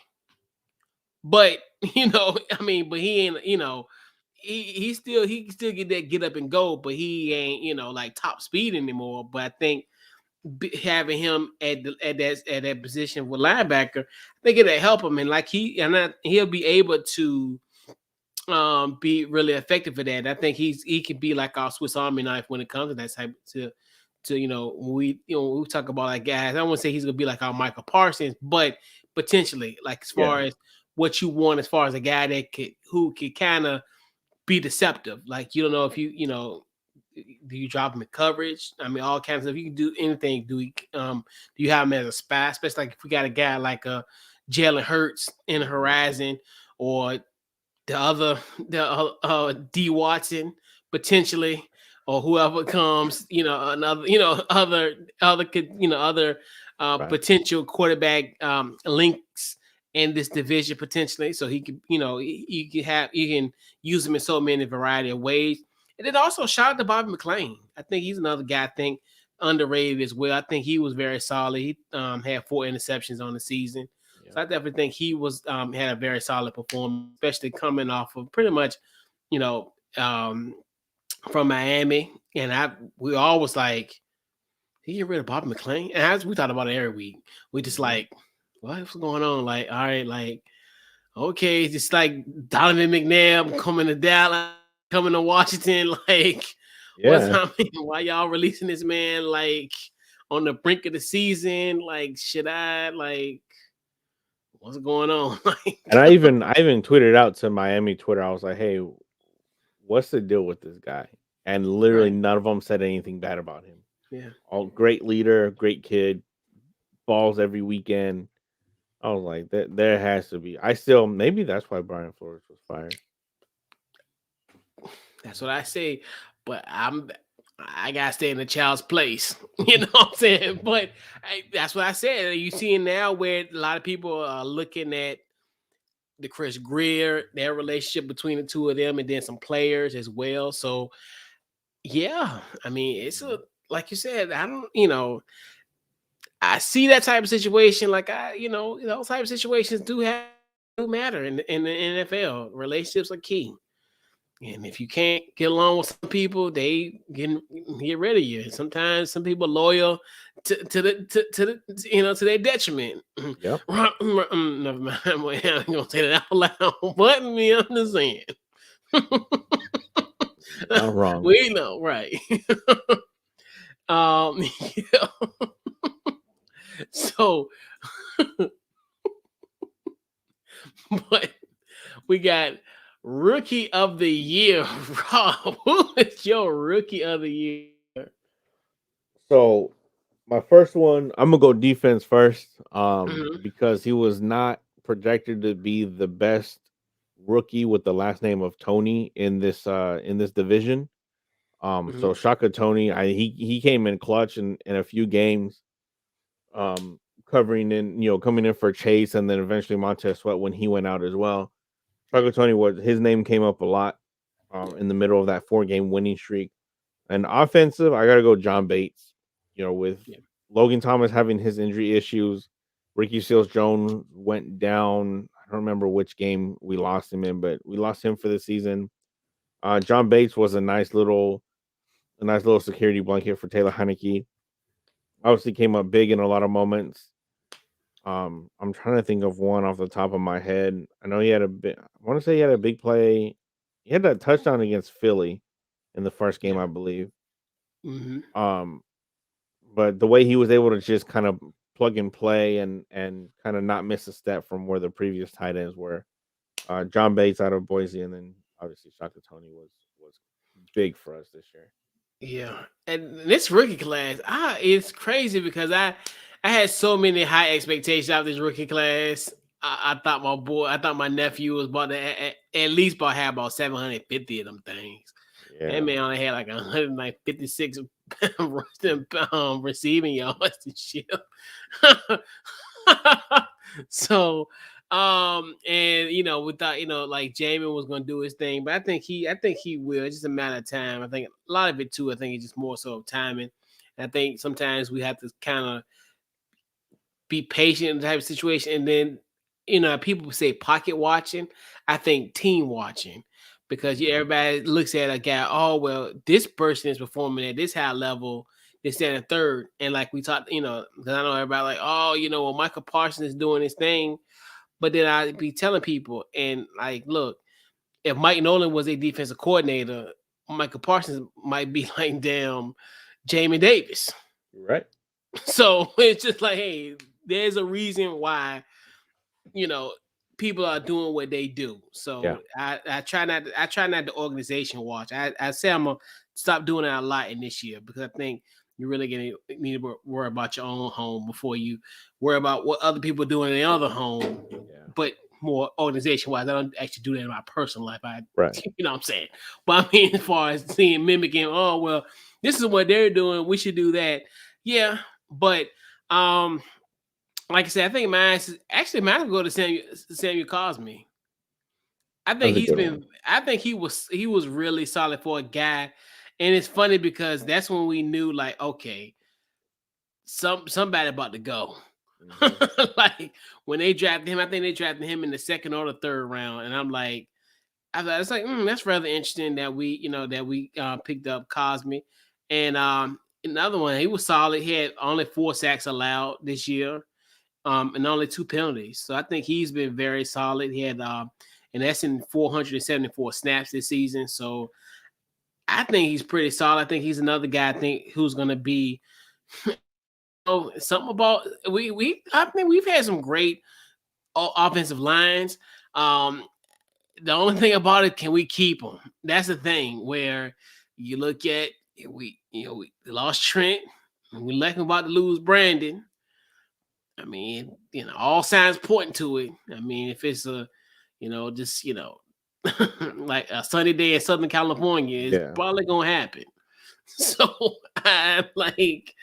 But but he ain't, he still can still get up and go, but he ain't, like top speed anymore. But I think having him at that position with linebacker, I think it'll help him, and he'll be able to be really effective for that. I think he could be like our Swiss Army knife when it comes to that type to when we talk about like guys. I don't want to say he's gonna be like our Michael Parsons, but potentially like as far as what you want, as far as a guy that who could kind of be deceptive. Like you don't know if do you drop him in coverage? I mean, all kinds of stuff. You can do anything. Do you have him as a spy? Especially like if we got a guy like Jalen Hurts in the horizon, or the D Watson potentially, or whoever comes, another, other Right. potential quarterback links in this division potentially. So he could, you can use him in so many variety of ways. And then also shout out to Bobby Mclean. I think he's another guy I think underrated as well. I think he was very solid. He had 4 interceptions on the season. So I definitely think he was had a very solid performance, especially coming off of pretty much, from Miami. And we always like, he get rid of Bobby McClain? And as we talked about it every week, we just like, what's going on? Like, all right, like, okay, just like Donovan McNabb coming to Dallas, coming to Washington, like, why y'all releasing this man like on the brink of the season? Like, should I like? What's going on? And I even tweeted out to Miami Twitter. I was like, "Hey, what's the deal with this guy?" And literally none of them said anything bad about him. Yeah. All great leader, great kid, balls every weekend. I was like, there has to be. Maybe that's why Brian Flores was fired. That's what I say, but I gotta stay in the child's place. You know what I'm saying? But that's what I said. You seeing now where a lot of people are looking at the Chris Greer, their relationship between the two of them, and then some players as well. So yeah, I mean, it's like you said, I don't, I see that type of situation. Like those type of situations do matter in the NFL. Relationships are key. And if you can't get along with some people, they get rid of you. Sometimes some people loyal to their detriment. Yep. Never mind. I'm gonna say that out loud. But me understand. Not wrong. We know, right? Yeah. So, but we got Rookie of the year, Rob. Who is your rookie of the year? So my first one, I'm gonna go defense first, Mhm, because he was not projected to be the best rookie with the last name of Tony in this division. mhm, So Shaka Tony, he came in clutch in a few games, covering in, coming in for Chase, and then eventually Montez Sweat when he went out as well. Shaka Tony, was his name came up a lot, in the middle of that 4-game winning streak. And offensive, I gotta go John Bates. With yeah, Logan Thomas having his injury issues, Ricky Seals Jones went down. I don't remember which game we lost him in, but we lost him for the season. John Bates was a nice little security blanket for Taylor Heineke. Obviously, came up big in a lot of moments. I'm trying to think of one off the top of my head. I know he had a bit. I want to say he had a big play. He had that touchdown against Philly in the first game, yeah. I believe. Mhm. Um, but the way he was able to just kind of plug and play and kind of not miss a step from where the previous tight ends were. John Bates out of Boise, and then obviously Shaka Tony was big for us this year. Yeah, and this rookie class, it's crazy because I had so many high expectations out of this rookie class. I thought I thought my nephew was about to at least about have about 750 of them things. That Yeah, man only had like 156 rushing, receiving yards and shit. So, and we thought, like Jamin was gonna do his thing, but I think he will. It's just a matter of time. I think a lot of it too. I think it's just more so of timing. I think sometimes we have to kind of be patient in the type of situation. And then, people say pocket watching. I think team watching because mhm, everybody looks at a guy. Oh well, this person is performing at this high level. They stand in third, and like we talked, because I know everybody like, oh, well, Michael Parsons is doing his thing, but then I be telling people, and like, look, if Mike Nolan was a defensive coordinator, Michael Parsons might be like damn Jamie Davis. you're right. So it's just like, hey, there's a reason why you know people are doing what they do. Yeah, So I try not to organization watch. I say I'm gonna stop doing that a lot in this year because I think you're really gonna need to worry about your own home before you worry about what other people are doing in the other home. yeah, But more organization wise, I don't actually do that in my personal life. right. You know what I'm saying? But I mean, as far as seeing mimicking, oh well, this is what they're doing. We should do that. Yeah, but um like I said, I think mine will go to Samuel Cosme. That's a good one. I think he was really solid for a guy. And it's funny because that's when we knew like, okay, somebody about to go. Hmm. Like when they drafted him, I think they drafted him in the second or the third round. And I thought it's like, that's rather interesting that we picked up Cosme. And another one, he was solid. He had only 4 sacks allowed this year. And only 2 penalties. So I think he's been very solid. He had and that's in 474 snaps this season. So I think he's pretty solid. I think he's another guy I think who's gonna be something about we I think we've had some great offensive lines. Um the only thing about it, can we keep them? That's the thing where you look at we lost Trent, and we're lucky about to lose Brandon. I mean, all signs pointing to it. I mean, if it's just like a sunny day in Southern California, it's Yeah, probably gonna happen. So I'm like,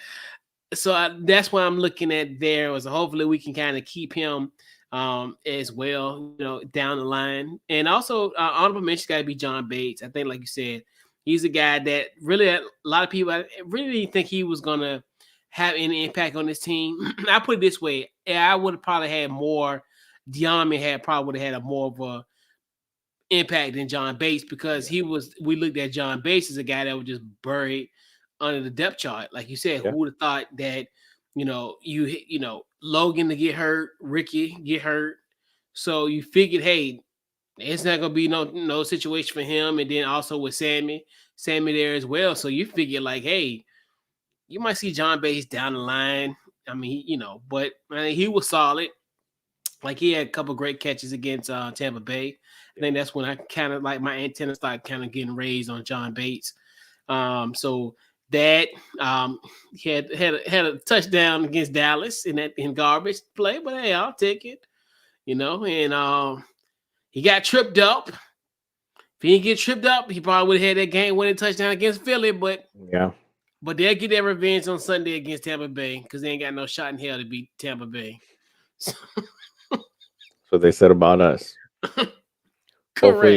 that's what I'm looking at there. Was hopefully we can kind of keep him as well, down the line. And also honorable mention got to be John Bates. I think, like you said, he's a guy that really a lot of people I really didn't think he was gonna have any impact on this team. I put it this way: I would have probably had more. Diami had probably would have had a more of a impact than John Bates because yeah, we looked at John Bates as a guy that was just buried under the depth chart. Like you said, yeah, who would have thought that, Logan to get hurt, Ricky get hurt. So you figured, hey, it's not gonna be no situation for him. And then also with Sammy there as well. So you figure like, hey, you might see John Bates down the line. I mean, but I mean, he was solid. Like he had a couple great catches against Tampa Bay. I think that's when I kind of like my antenna started kind of getting raised on John Bates. So that he had a touchdown against Dallas in garbage play, but hey, I'll take it. And he got tripped up. If he didn't get tripped up, he probably would have had that game winning touchdown against Philly. Yeah. But they'll get their revenge on Sunday against Tampa Bay because they ain't got no shot in hell to beat Tampa Bay. So, So they said about us. Hopefully,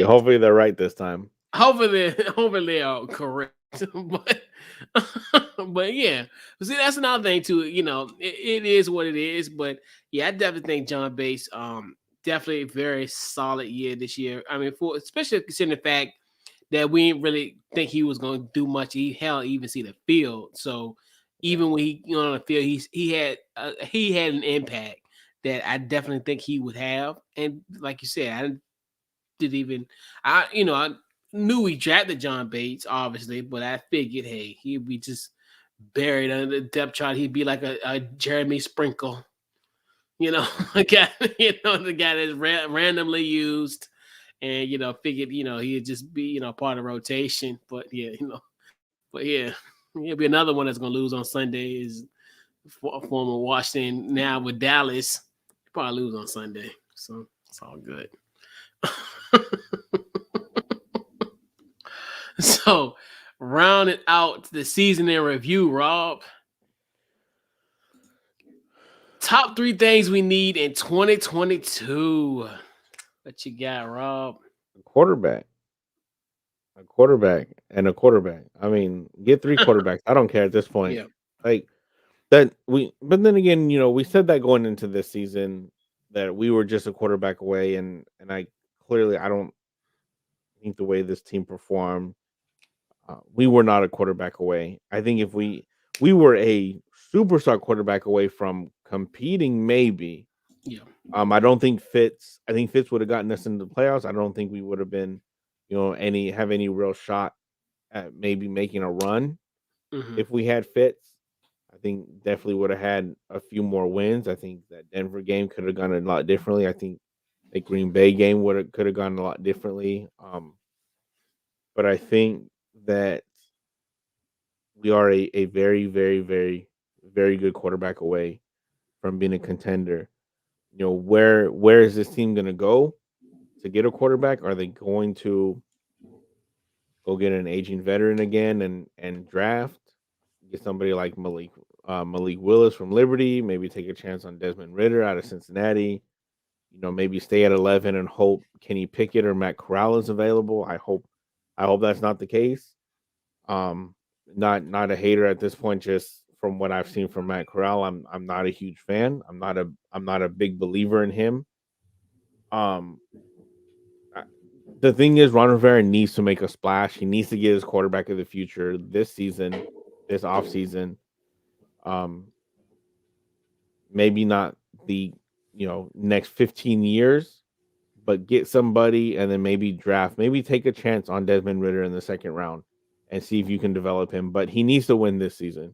correct. hopefully they're right this time. Hopefully they are correct. but but yeah. See, that's another thing too. It is what it is. But yeah, I definitely think John Bates, definitely a very solid year this year. I mean, for especially considering the fact that we didn't really think he was going to do much. Hell, even see the field. So Yeah. even when he on the field, he had an impact that I definitely think he would have. And like you said, I didn't even I knew we drafted John Bates, obviously, but I figured, hey, he'd be just buried under the depth chart. He'd be like a Jeremy Sprinkle, a guy, the guy that's randomly used, and figured he'd just be part of rotation. But yeah, but yeah, he'll be another one that's gonna lose on Sunday. Is former Washington now with Dallas. He'll probably lose on Sunday, so it's all good. So, rounding out the season in review, Rob. Top three things we need in 2022. What you got, Rob? A quarterback, a quarterback, and a quarterback. I mean, get three quarterbacks. I don't care at this point. Yeah. Like that we but then again, we said that going into this season that we were just a quarterback away, and I don't think the way this team performed, we were not a quarterback away. I think if we were a superstar quarterback away from competing, maybe. Yeah. I don't think Fitz. I think Fitz would have gotten us into the playoffs. I don't think we would have been, any real shot at maybe making a run Hmm. if we had Fitz. I think definitely would have had a few more wins. I think that Denver game could have gone a lot differently. I think the Green Bay game could have gone a lot differently. But I think that we are a very, very, very, very good quarterback away from being a contender. Where is this team going to go to get a quarterback? Are they going to go get an aging veteran again and draft, get somebody like Malik Willis from Liberty, maybe take a chance on Desmond Ritter out of Cincinnati? Maybe stay at 11 and hope Kenny Pickett or Matt Corral is available. I hope that's not the case. Um, not a hater at this point. Just from what I've seen from Matt Corral, I'm not a huge fan. I'm not a big believer in him. Um, I- the thing is, Ron Rivera needs to make a splash. He needs to get his quarterback of the future this season, this off season. Um, maybe not the next 15 years, but get somebody and then maybe draft, maybe take a chance on Desmond Ritter in the second round and see if you can develop him. But he needs to win this season.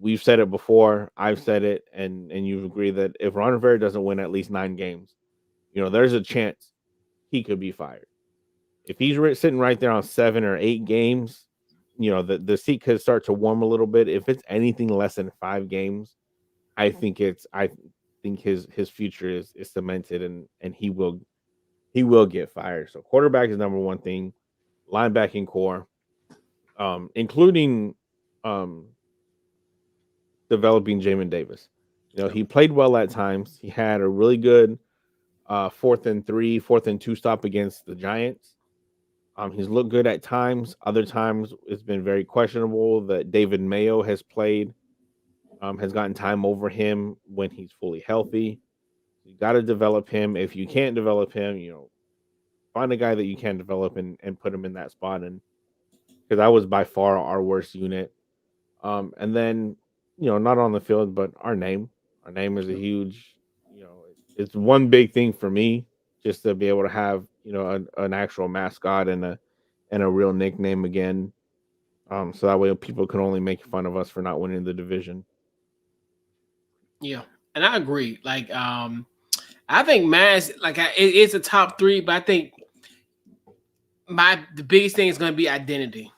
We've said it before. I've said it, and you've agreed that if Ron Rivera doesn't win at least 9 games, there's a chance he could be fired. If he's sitting right there on 7 or 8 games, the seat could start to warm a little bit. If it's anything less than 5 games, I think his future is cemented, and he will get fired. So quarterback is number one thing. Linebacking core, including um developing Jamin Davis. Yeah. He played well at times. He had a really good 4th and 3, 4th and 2 stop against the Giants. He's looked good at times. Other times it's been very questionable. That David Mayo has gotten time over him when he's fully healthy. You got to develop him. If you can't develop him, find a guy that you can develop and put him in that spot. And because that was by far our worst unit. And then, not on the field, but our name. Our name is a huge, it's one big thing for me, just to be able to have, an actual mascot and a real nickname again. So that way people can only make fun of us for not winning the division. Yeah. And I agree. Like, I think mine's like it's a top three, but I think the biggest thing is going to be identity,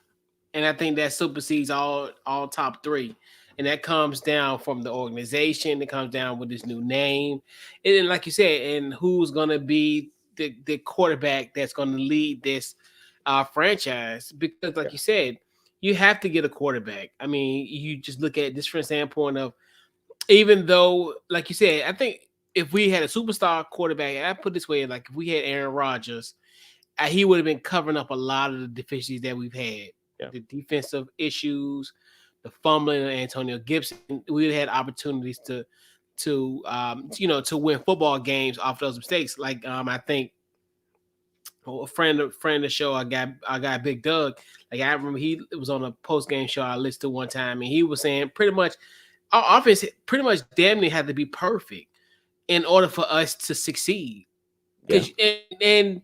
and I think that supersedes all top three, and that comes down from the organization. It comes down with this new name, and like you said, and who's going to be the quarterback that's going to lead this franchise. Because, like Yeah. you said, you have to get a quarterback. I mean, you just look at this from the standpoint of even though, like you said, I think if we had a superstar quarterback, and I put it this way, like if we had Aaron Rodgers, he would have been covering up a lot of the deficiencies that we've had, Yeah. the defensive issues, the fumbling of Antonio Gibson. We would have had opportunities to win football games off those mistakes. Like I think a friend of the show, I got Big Doug. Like I remember he was on a post game show I listened to one time, and he was saying pretty much our offense pretty much damn near had to be perfect in order for us to succeed. Yeah. Because and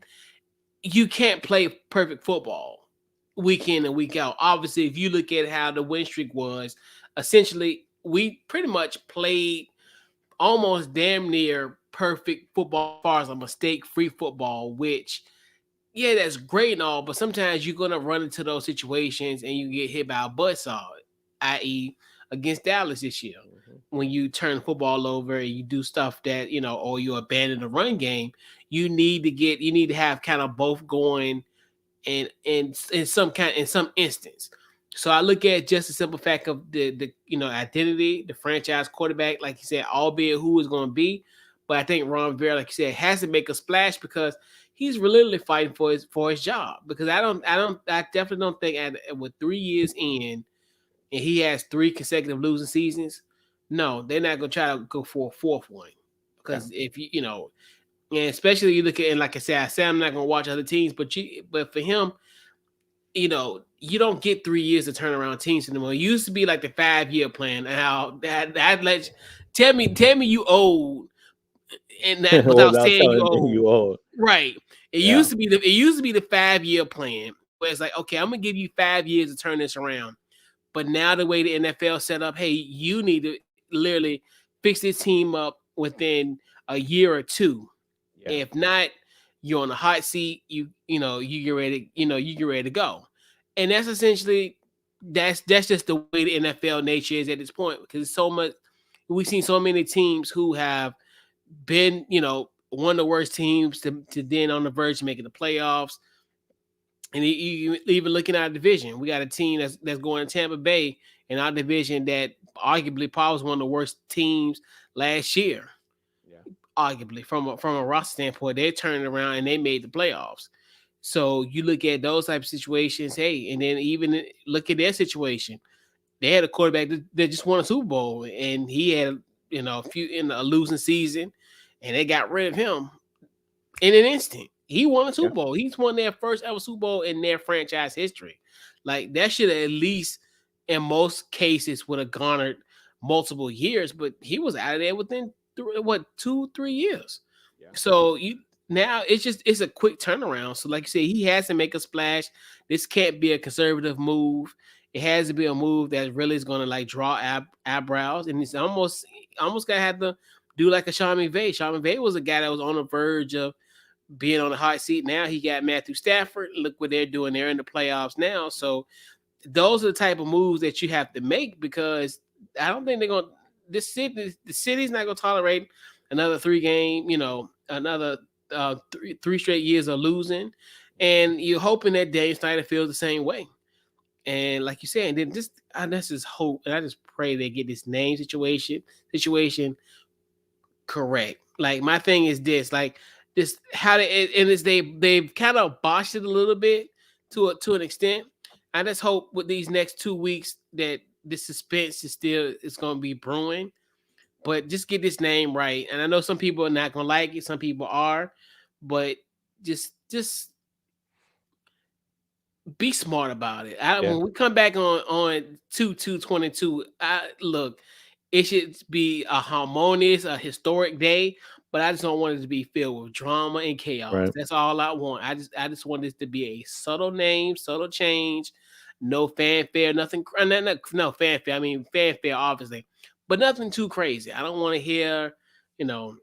you can't play perfect football week in and week out. Obviously, if you look at how the win streak was, essentially we pretty much played almost damn near perfect football as far as a mistake-free football, which yeah, that's great and all, but sometimes you're gonna run into those situations and you get hit by a buzzsaw, i.e., against Dallas this year. Mhm. When you turn the football over and you do stuff that or you abandon the run game, you need to have kind of both going in some instance. So I look at just the simple fact of the identity, the franchise quarterback, like you said, albeit who is going to be. But I think Ron Rivera, like you said, has to make a splash because he's really fighting for his job. Because I definitely don't think with 3 years in and he has three consecutive losing seasons, no, they're not going to try to go for a fourth one. Yeah. Because if and especially you look at, and like I said I'm not going to watch other teams, but for him, you don't get 3 years to turn around teams anymore. It used to be like the 5 year plan. And how that let tell me you old, and that without Without saying you telling old, you old. right? It Yeah. used to be the 5 year plan where it's like, okay, I'm gonna give you 5 years to turn this around. But now the way the NFL set up, hey, you need to literally fix this team up within a year or two. Yeah. If not, you're on the hot seat. You get ready. You get ready to go, and that's essentially that's just the way the NFL nature is at this point because so much. We've seen so many teams who have been one of the worst teams to then on the verge of making the playoffs. And even looking at our division, we got a team that's going to Tampa Bay in our division that arguably probably was one of the worst teams last year, Yeah. arguably from a roster standpoint. They turned it around and they made the playoffs. So you look at those type of situations, hey, and then even look at their situation. They had a quarterback that just won a Super Bowl, and he had a few in a losing season, and they got rid of him in an instant. He won a Yeah. Super Bowl. He's won their first ever Super Bowl in their franchise history. Like that should at least, in most cases, would have garnered multiple years, but he was out of there within 2-3 years. Yeah. So now it's a quick turnaround. So like you said, he has to make a splash. This can't be a conservative move. It has to be a move that really is going to like draw eyebrows, and it's almost gonna have to do like a Sean McVay. Sean McVay was a guy that was on the verge of being on the hot seat. Now he got Matthew Stafford. Look what they're doing. They're in the playoffs now. So those are the type of moves that you have to make because I don't think they're going to the city's not going to tolerate another 3 game, another three straight years of losing. And you're hoping that Dave Snyder feels the same way. And like you said, and then I just hope and I just pray they get this name situation correct. Like my thing is this, like this how they and it's they've kind of botched it a little bit to an extent. I just hope with these next 2 weeks that the suspense is going to be brewing, but just get this name right. And I know some people are not going to like it, some people are, but just be smart about it. Yeah. When we come back on 2/2/22, I look, it should be a harmonious, a historic day, but I just don't want it to be filled with drama and chaos. Right. That's all I want. I just want this to be a subtle name, subtle change, no fanfare, nothing. No fanfare. I mean fanfare, obviously, but nothing too crazy. I don't want to hear, you know,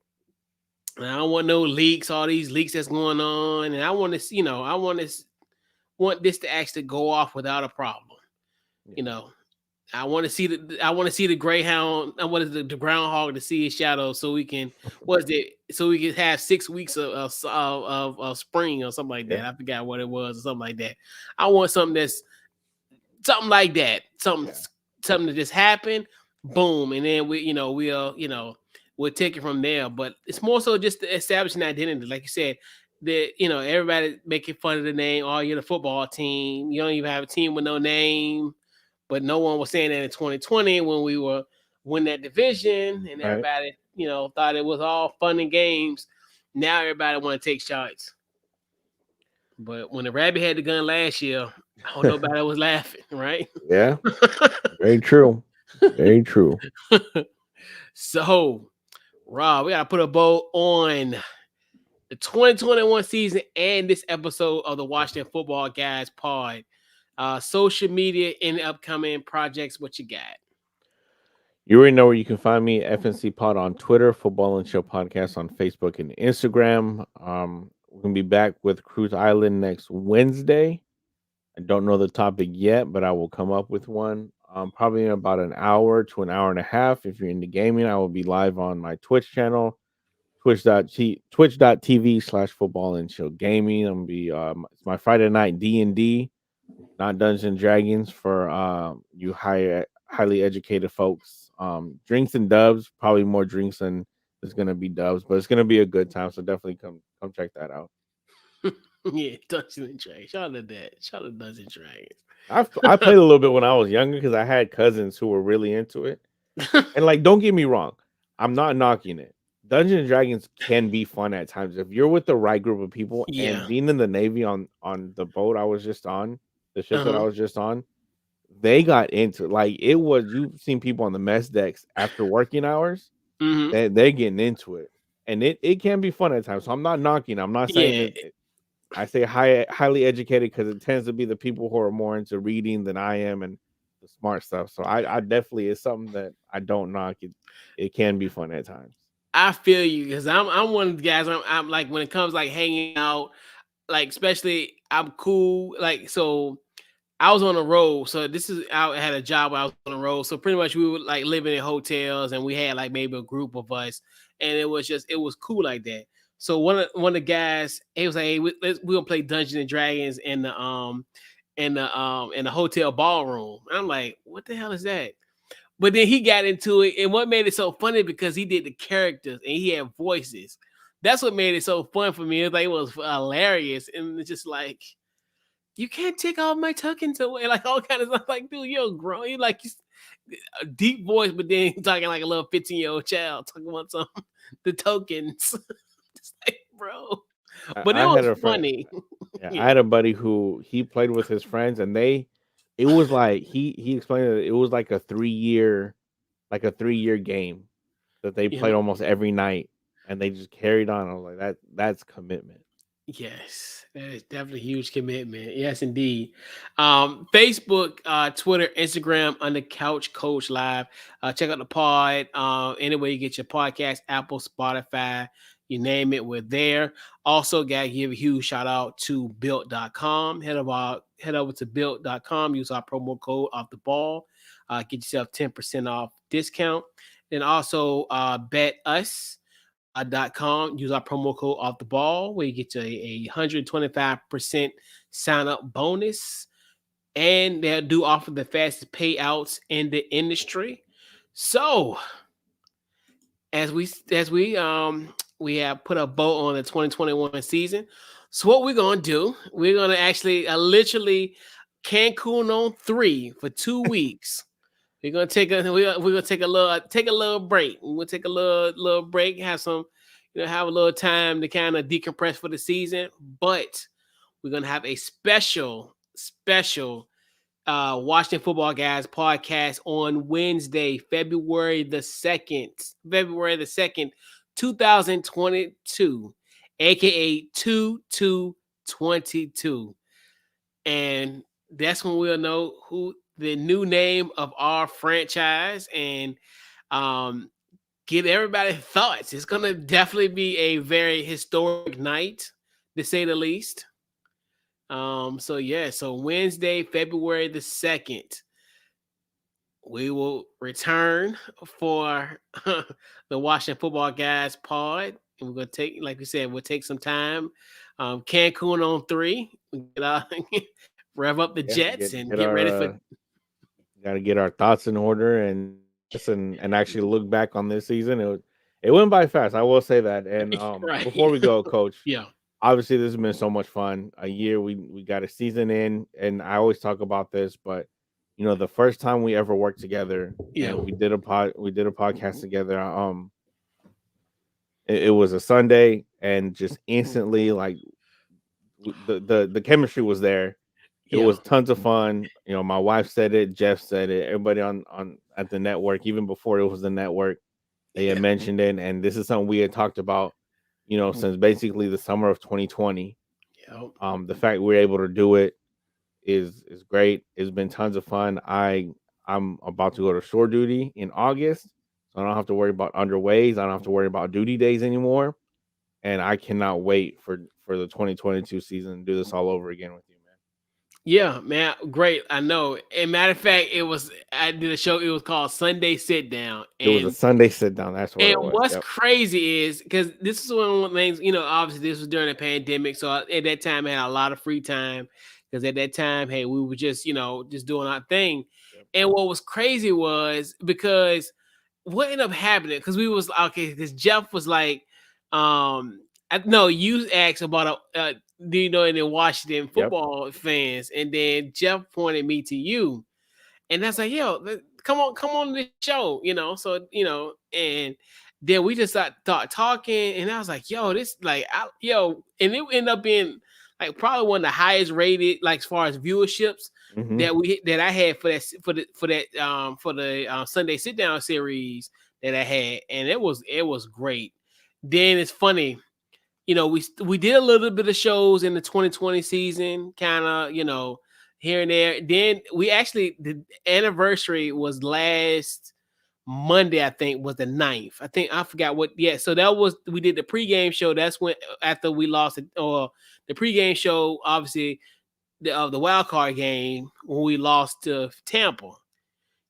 And I don't want no leaks, all these leaks that's going on, and I want to, want this to actually go off without a problem. Yeah. You know, I want to see the greyhound. I want the groundhog to see his shadow, so we can what's it? So we can have 6 weeks of spring or something like Yeah. that. I forgot what it was or something like that. I want something that's something like that. Yeah. Something that just happened, boom, and then we'll take it from there. But it's more so just to establish an identity, like you said. That everybody making fun of the name. Oh, you're the football team. You don't even have a team with no name. But no one was saying that in 2020 when we were win that division, and Right. everybody thought it was all fun and games. Now everybody want to take shots. But when the rabbit had the gun last year, I don't know nobody was laughing, right? Yeah. Very true. Very true. So, Rob, we gotta put a bow on the 2021 season and this episode of the Washington Football Guys Pod. Social media and upcoming projects. What you got? You already know where you can find me, FNC Pod on Twitter, Football and Show Podcast on Facebook and Instagram. We're gonna be back with Cruise Island next Wednesday. I don't know the topic yet, but I will come up with one. Probably in about an hour to an hour and a half. If you're into gaming, I will be live on my Twitch channel, twitch.tv/football and show gaming. I'm gonna be it's my Friday night D&D, not Dungeons and Dragons for you highly educated folks. Drinks and dubs, probably more drinks than it's gonna be dubs, but it's gonna be a good time. So definitely come check that out. Yeah, Dungeons and Dragons. Shout out to that. Shout out to Dungeons and Dragons. I played a little bit when I was younger because I had cousins who were really into it. And like, don't get me wrong, I'm not knocking it. Dungeons and Dragons can be fun at times if you're with the right group of people. And Yeah. being in the Navy on the boat I was just on, the ship that I Uh-huh. was just on, they got into like it was. You've seen people on the mess decks after working hours. Mm-hmm. They're getting into it, and it can be fun at times. So I'm not knocking. I'm not saying Yeah. that. I say highly educated because it tends to be the people who are more into reading than I am and the smart stuff. So I definitely it's something that I don't knock. It can be fun at times. I feel you because I'm one of the guys. I'm like when it comes like hanging out, like especially I'm cool. Like so, I was on the road. So this is I had a job where I was on the road. So pretty much we were like living in hotels, and we had like maybe a group of us, and it was cool like that. So one of the guys, he was like, "Hey, we gonna play Dungeons and Dragons in the hotel ballroom." I'm like, "What the hell is that?" But then he got into it, and what made it so funny because he did the characters and he had voices. That's what made it so fun for me. It was hilarious, and it's just like you can't take all my tokens away, like all kind of stuff. Like, dude, you're grown. You like a deep voice, but then talking like a little 15-year-old child talking about some the tokens. Just like, bro. But it I had was a friend. funny. Yeah, I Yeah. had a buddy who he played with his friends, and it was like he explained that it was like a 3 year game that they played Yeah. almost every night, and they just carried on. I was like, that's commitment. Yes, that is definitely a huge commitment. Yes, indeed. Facebook, Twitter, Instagram, on the Couch Coach Live. Check out the pod. Anywhere you get your podcast, Apple, Spotify, you name it, we're there. Also, gotta give a huge shout out to built.com. Head over to built.com, use our promo code off the ball. Get yourself 10% off discount. And also bet us .com. Use our promo code off the ball where you get a 125% sign up bonus. And they do offer the fastest payouts in the industry. So we have put a bow on the 2021 season. So what we're gonna do, we're gonna actually literally Cancun on 3 for 2 weeks. We're gonna take a little break. We'll take a little break, have some, have a little time to kind of decompress for the season. But we're gonna have a special Washington Football Guys podcast on Wednesday, February the 2nd, 2022, aka 2222. And that's when we'll know who the new name of our franchise. And um get everybody's thoughts. It's gonna definitely be a very historic night, to say the least. So yeah, so Wednesday, February the 2nd, we will return for the Washington Football Guys pod. And we're gonna take, like we said, we'll take some time. Cancun on 3. We get rev up the Yeah, jets get and get get our ready for got to get our thoughts in order and actually look back on this season. It went by fast. I will say that. And right. before we go, Coach, Yeah, obviously this has been so much fun. A year we got a season in, and I always talk about this, but the first time we ever worked together yeah, and we did a podcast together. It was a Sunday, and just instantly, like, the chemistry was there. It yeah, was tons of fun. My wife said it, Jeff said it, everybody on at the network, even before it was the network, they had yeah, mentioned it, and this is something we had talked about, since basically the summer of 2020. yeah. The fact we're able to do it is great. It's been tons of fun. I'm about to go to shore duty in August, so I don't have to worry about underways. I don't have to worry about duty days anymore, and I cannot wait for the 2022 season to do this all over again with you, man. Yeah, man, great. I know. And matter of fact, I did a show. It was called Sunday Sit Down, It was a Sunday sit down. That's what and it was. what's Yep. crazy is because this is one of the things, obviously this was during the pandemic. So at that time, I had a lot of free time because at that time, hey, we were just, just doing our thing. Yep. And what was crazy was because what ended up happening, because we was okay, because Jeff was like, no, you asked about do you know any Washington Yep. football fans? And then Jeff pointed me to you. And that's like, yo, come on this show, So and then we just start talking, and I was like, yo, this like, and it ended up being like probably one of the highest rated, like as far as viewerships Hmm. that I had for the Sunday sit down series that I had, and it was great. Then it's funny, we did a little bit of shows in the 2020 season, kind of, here and there. Then we actually, the anniversary was last Monday, I think, was the 9th. I think I forgot what. Yeah, so that was, we did the pregame show. That's when, after we lost it, or the pregame show, obviously the wild card game when we lost to Tampa,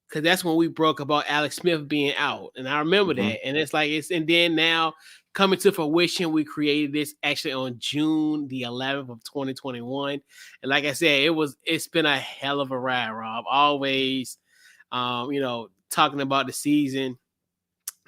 because that's when we broke about Alex Smith being out, and I remember Hmm. that. And it's like and then now coming to fruition, we created this actually on June the 11th of 2021, and like I said, it's been a hell of a ride, Rob. Always, talking about the season.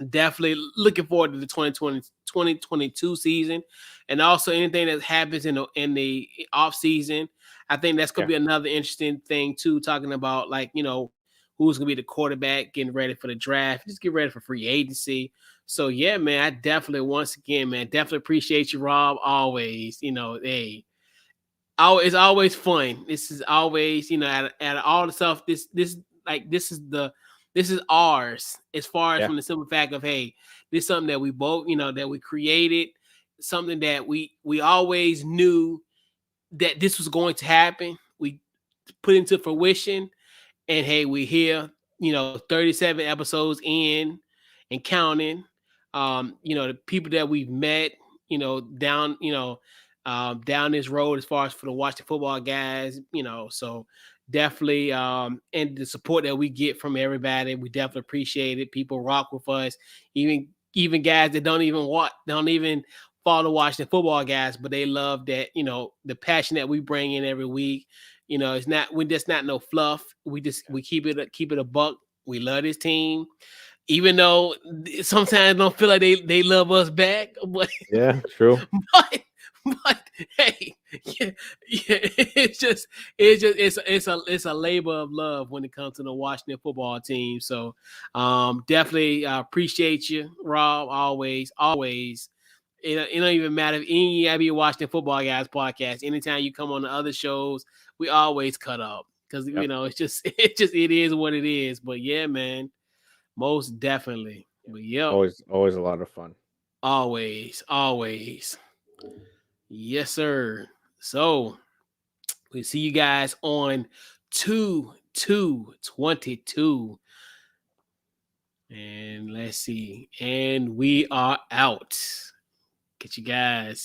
Definitely looking forward to the 2022 season, and also anything that happens in the off season. I think that's gonna Yeah. be another interesting thing too. Talking about, like, who's gonna be the quarterback, getting ready for the draft, just get ready for free agency. So yeah, man, I definitely, once again, man, definitely appreciate you, Rob. Always, hey, it's always fun. This is always, out of all the stuff, this is ours, as far as Yeah. from the simple fact of, hey, this is something that we both, that we created, something that we always knew that this was going to happen. We put into fruition, and hey, we here, 37 episodes in and counting. The people that we've met, down, down this road, as far as for the Washington Football Guys, so definitely, and the support that we get from everybody, we definitely appreciate it. People rock with us, even guys that don't even follow Washington Football Guys, but they love that, the passion that we bring in every week. It's not, we just not no fluff. We keep it a buck. We love this team, even though sometimes don't feel like they love us back. But Yeah. True. but but hey, yeah, yeah, it's a labor of love when it comes to the Washington football team. So definitely appreciate you, Rob. Always. It don't even matter if any of you Washington Football Guys podcast. Anytime you come on the other shows, we always cut up, because Yep. it's just it is what it is. But yeah, man, most definitely. Yeah. But yep, Always a lot of fun. always. Yes, sir. So we see you guys on 2/2/22. And let's see. And we are out. Get you guys.